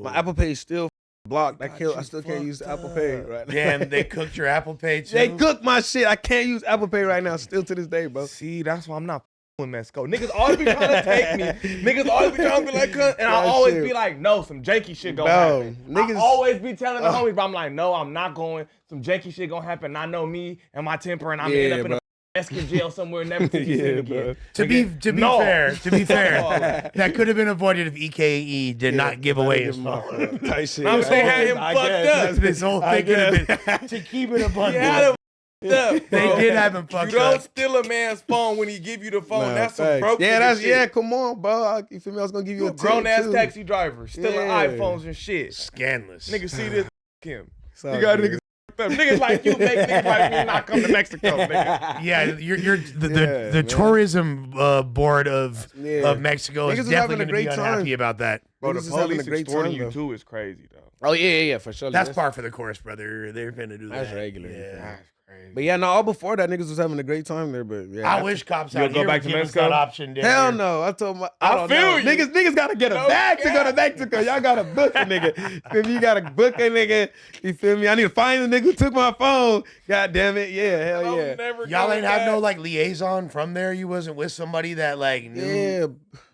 My Apple Pay is still blocked. I still can't use Apple Pay right now. Damn, they cooked your Apple Pay too. They cooked my shit. I can't use Apple Pay right now. Still to this day, bro. See, that's why I'm not with Mexico. Niggas always be trying to take me. Niggas always be trying to be like, and I That always shit. be like, no, some janky shit gonna Bro, happen. niggas- I always be telling the homies, but I'm like, no, I'm not going. Some janky shit gonna happen. I know me and my temper, and I'm gonna end up in a Mexican jail somewhere, never to be seen again. To be fair, that could have been avoided if E.K.E. did not give away his phone. Tight shit. I'm saying had him I fucked guess. up. This whole thing could have been to keep it a He had him fucked up. They bro. did have him fucked You don't up. steal a man's phone when he give you the phone. Nah, That's some facts. broke Yeah, nigga that's shit. come on, bro. You feel me? I was gonna give you You a a grown ass too. taxi driver stealing Yeah. iPhones and shit. Scandalous. Nigga, see this him. all You got good. niggas fucked up. Niggas like you make niggas like me not come to Mexico, nigga. Yeah, you're the Yeah, man. tourism board of Yeah. Mexico Niggas is was definitely having a going to be great time. unhappy about that. Bro, Niggas the is having police a great extorting time, you though. too is crazy, though. Oh yeah, for sure. That's par for the course, brother. They're finna do That's that. regular. Yeah. That's crazy. But yeah, no, all before that, niggas was having a great time there. But yeah, I wish cops You'll out go here back would to give us Mexico? that option. down hell here. no. I told my, I don't feel know. you. Niggas gotta get a No bag to go to cap. Mexico. Y'all gotta book a nigga. Feel me? You gotta book a nigga. You feel me? I need to find the nigga who took my phone. God damn it. Yeah, hell I'm yeah. never Y'all going ain't have no back. like liaison from there. You wasn't with somebody that like knew, Yeah,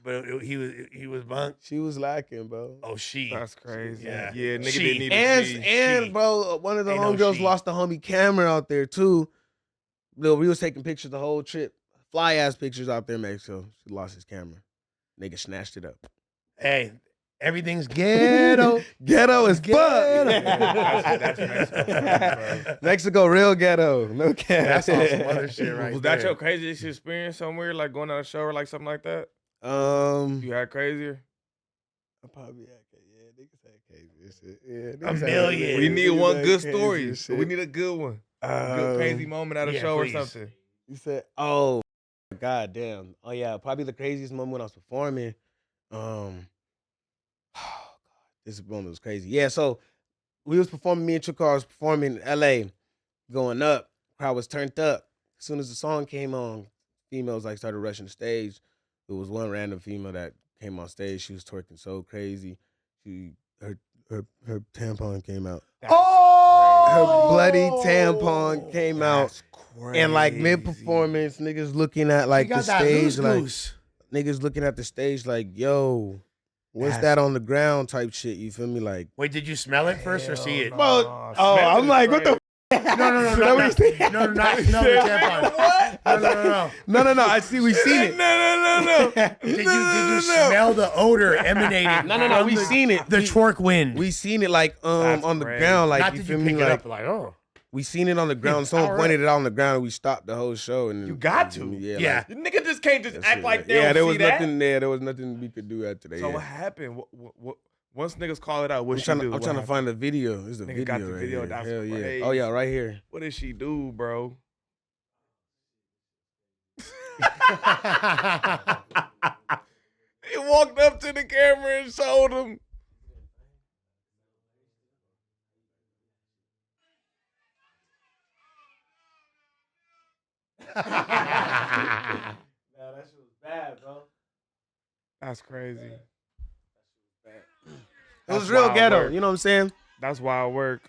but he was bunk. she was lacking, bro. Oh, she. That's crazy. Yeah. Yeah, nigga She. didn't need And to see. she. bro, one of the Ain't no homegirls she. lost the homie camera out there too. Lil, we was taking pictures the whole trip. Fly ass pictures out there in Mexico. She lost his camera. Nigga snatched it up. Hey, everything's ghetto. Ghetto as fuck. That's Mexico, bro. Mexico, real ghetto. No cap. That's on some other shit right Was there. that your craziest experience somewhere, like going on a show or like something like that? Um, You had crazier? I probably had niggas had crazy and shit. Yeah, A niggas had- million. We need niggas one had good crazy story. and shit. We need a good one. Good crazy Um, moment at a yeah, show please. or something. You said, oh, god damn. Oh yeah, probably the craziest moment when I was performing. Oh god, this moment was crazy. Yeah, so we was performing. Me and Tru Carr was performing in L.A. Going up, crowd was turned up. As soon as the song came on, females like started rushing the stage. There was one random female that came on stage. She was twerking so crazy. Her tampon came out. Her bloody tampon came out. And like mid performance, niggas looking at like You the got that stage, loose like goose. niggas looking at the stage, like yo, what's That's- that on the ground type shit? You feel me? Like, Wait, did you smell it first or see it? bro, Nah, oh, smell I'm is like, what the? No, not smell the tampon. What? No. I see, we seen it. No. Did you smell the odor emanating? No, from we the- seen it. The twerk wind. We seen it like That's on the crazy. ground, like Not you did feel you me? pick it Like up like, oh. we seen it on the ground. Someone Alright. pointed it out on the ground, and we stopped the whole show. And You got to. yeah, Yeah. like, The nigga just can't just that's act it. like they yeah, don't there see was that. nothing there. There was nothing we could do after that. So yeah. what happened? What, once niggas call it out, what I'm she trying, do? I'm trying to find the video. There's the Nigga video. got the right video, here. that's Hell yeah. crazy. Oh yeah, right here. What did she do, bro? He walked up to the camera and showed him. That shit was bad, bro. That's crazy. It was real wild ghetto. work. You know what I'm saying? That's wild work.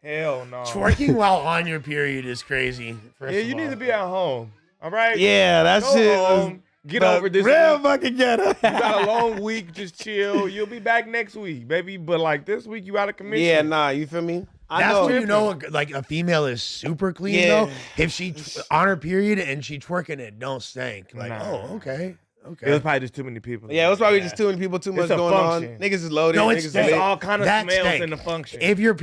Hell no. Twerking while on your period is crazy. First Yeah, of you need all. to be at home. All right? Yeah, that Go shit was home. Get over this real week. fucking ghetto. You got a long week, just chill. You'll be back next week, baby. But like this week, you out of commission. Yeah, nah, you feel me? That's when you know like a female is super clean Yeah. though. If she on her period and she twerking, it don't stink. Like, Nah. oh, okay. Okay. It was probably just too many people. Yeah, it was probably just too many people, too much a going function. on. Niggas is loaded. No, niggas it's is steak. It's lit. all kind of That's smells steak. in the function. If your I'm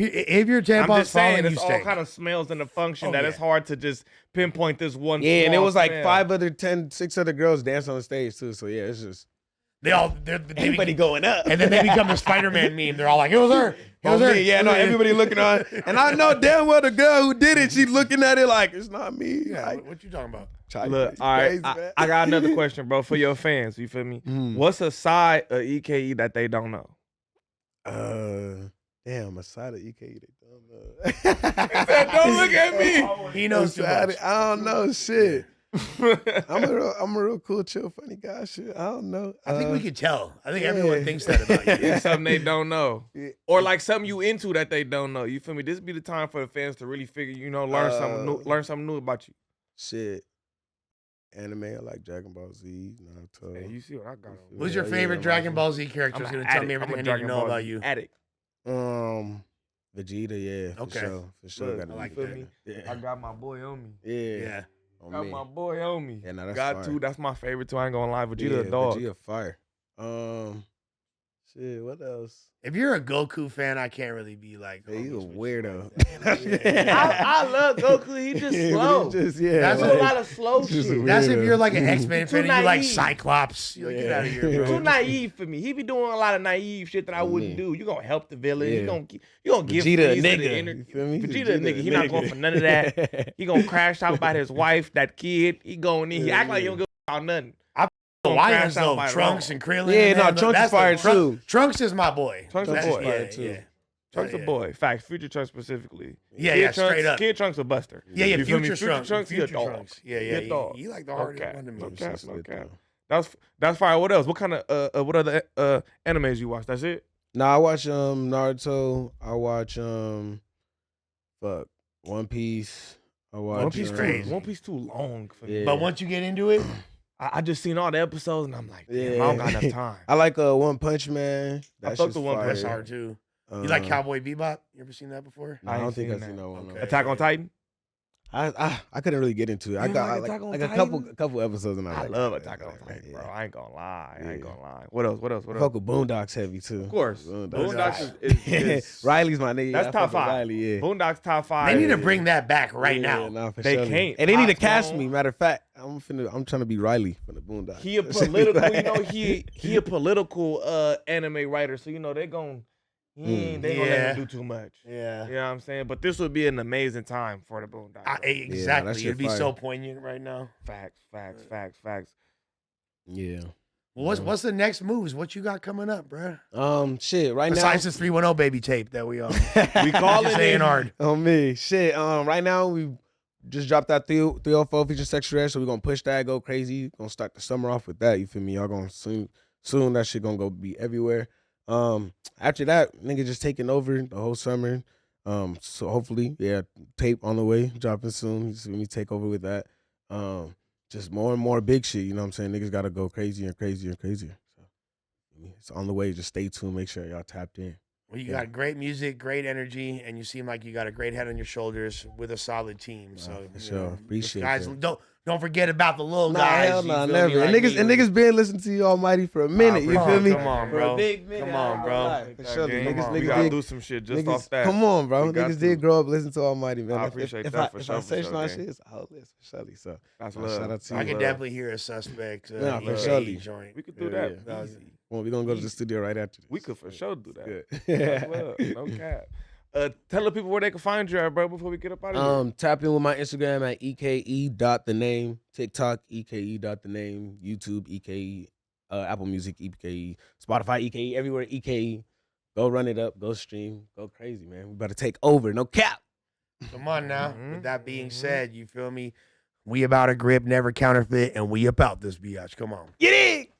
tampon's just saying, falling, you it's all stink. kind of smells in the function Oh, that yeah. it's hard to just pinpoint this one. Yeah, and it small was like smell. 6 other girls dancing on the stage too. So yeah, it's just They everybody going up. and then they become the Spider-Man meme. They're all like, "It was her. It was her." Yeah, no, everybody looking on, and I know damn well the girl who did it. She's looking at it like it's not me. Yeah, Like, what you talking about? Look, all right, I got another question, bro, for your fans. You feel me? What's a side of E.K.E that they don't know? Damn, a side of E.K.E. They don't know. Don't look at me. He knows too much. I don't know shit. I'm a real cool, chill, funny guy. Shit, I don't know. I think we could tell. I think everyone thinks that about you. It's something they don't know. Yeah. Or like something you into that they don't know. You feel me? This be the time for the fans to really figure, learn something new about you. Shit. Anime, I like Dragon Ball Z, Naruto. Hey, you see what I got on. Who's your favorite Dragon Ball Z character? Who's I'm going an to tell me addict. I'm everything a I need to Dragon know Ball about Z you? addict. Vegeta, yeah, for Okay. sure. For sure. Look, Gotta I be like that. that. Yeah. I got my boy on me. Yeah. Yeah. On Got me. my boy on me. Yeah, no, that's got fire. two. That's my favorite too. I ain't gonna lie. Vegeta Yeah, a dog. Vegeta fire. Shit, what else? If you're a Goku fan, I can't really be like, Hey, he's a homies with you weirdo. like that. I love Goku. He just Yeah, slow. but he's just, yeah, That's Do like- a lot of slow he's just a shit. That's if weirdo. you're like an X-Men Too fan and you like naive. Cyclops. You're like, get out of here, Yeah. bro. Too naive for me. He be doing a lot of naive shit that I wouldn't do. You gonna help the villain. Yeah. You gonna give Vegeta a Frieza the nigga. energy. You feel me? Vegeta a nigga. He not going for none of that. He gonna crash out by his wife, that kid. He going in. He act like he don't give about nothing. The Gonna Lions crash out though, by Trunks wrong. and Krillin. Yeah, and no, them, Trunks that's is fire the- Trunks- too. Trunks is my boy. Trunks is That's- boy. Yeah, Fire too. yeah. Trunks a boy. Facts. Future Trunks specifically. Yeah, Kid yeah, Trunks, straight up. Kid Trunks a buster. Yeah, yeah, You feel me? Future Trunks. he a Future dog. Trunks. Yeah, He yeah. a dog. He like the No hardest cap. one to me. No It's cap. just No lit, cap. though. That's fire. What else? What kind of what other animes you watch? That's it. Nah, I watch Naruto. I watch One Piece. I watch One Piece crazy. One Piece too long for me. Yeah. But once you get into it, I just seen all the episodes and I'm like, damn, Yeah. I don't got enough time. I like One Punch Man. I That's fuck with One Punch that's Fire. hard too. You like Uh, Cowboy Bebop? You ever seen that before? No, I I don't ain't think seen I've seen that. that one. Okay. Attack on Titan. I couldn't really get into it. I You got like Attack on like a Titan? couple episodes and I like love it. Attack on Titan, Yeah. bro. I ain't gonna lie. I ain't Yeah. gonna lie. What else? What else? I What fuck else? with Boondocks heavy too. Of course. Boondocks. Boondocks is Riley's my nigga. That's I top fuck with 5. Riley, yeah. Boondocks top 5. They need to bring that back right Yeah, now. nah, for They sure. can't. And they need to Pop cast Smoke. me. Matter of fact, I'm trying to be Riley from the Boondocks. He a political, you know, he a political anime writer, so you know they gonna gonna let Yeah. him do too much. Yeah. You know what I'm saying? But this would be an amazing time for the Boondocks. Exactly. that shit It'd be fire. so poignant right now. Facts. Yeah. Well, what's the next moves? What you got coming up, bro? Shit. Right Besides this 310 baby tape that we all We call just it saying in. hard. On me. Shit. Right now we just dropped that 304 feature Sexyy, so we're gonna push that, go crazy. Gonna start the summer off with that. You feel me? Y'all gonna soon that shit gonna go be everywhere. After that, nigga just taking over the whole summer. So hopefully, yeah, tape on the way, dropping soon. You see me take over with that. Just more and more big shit. You know what I'm saying? Niggas gotta go crazier and crazier and crazier. So it's on the way. Just stay tuned. Make sure y'all tapped in. Well, you Yeah. got great music, great energy, and you seem like you got a great head on your shoulders with a solid team. So, for you sure. know, Appreciate guys, that. don't forget about the little Nah, guys. hell you nah, feel never. me? And Like niggas been listening to you Almighty for a minute. You feel me? Come on, For bro. a big minute. Come on, bro. For sure. Game. Niggas, We niggas gotta did, do some shit just niggas, off that. Come on, bro. We got Niggas to. did grow up listening to Almighty, man. I appreciate if that I, for if sure, I for search sure, my gang. shit, it's a whole list for Shelly. So That's shout love. out to I you. could love. definitely hear a suspect. Nah, for E.K.E surely. joint. We could do Yeah, that. yeah. Easy. Well, we're gonna go to the studio right after this. We could for sure do that. Good. That's love. No cap. Tell the people where they can find you at, bro, before we get up out of here. Tap in with my Instagram at EKE.thename, TikTok EKE.thename, YouTube EKE, Apple Music EKE, Spotify EKE, everywhere EKE. Go run it up, go stream, go crazy, man. We better take over, no cap. Come on now. Mhm. With that being said, you feel me? We about a grip, never counterfeit, and we about this biatch. Come on. Get it.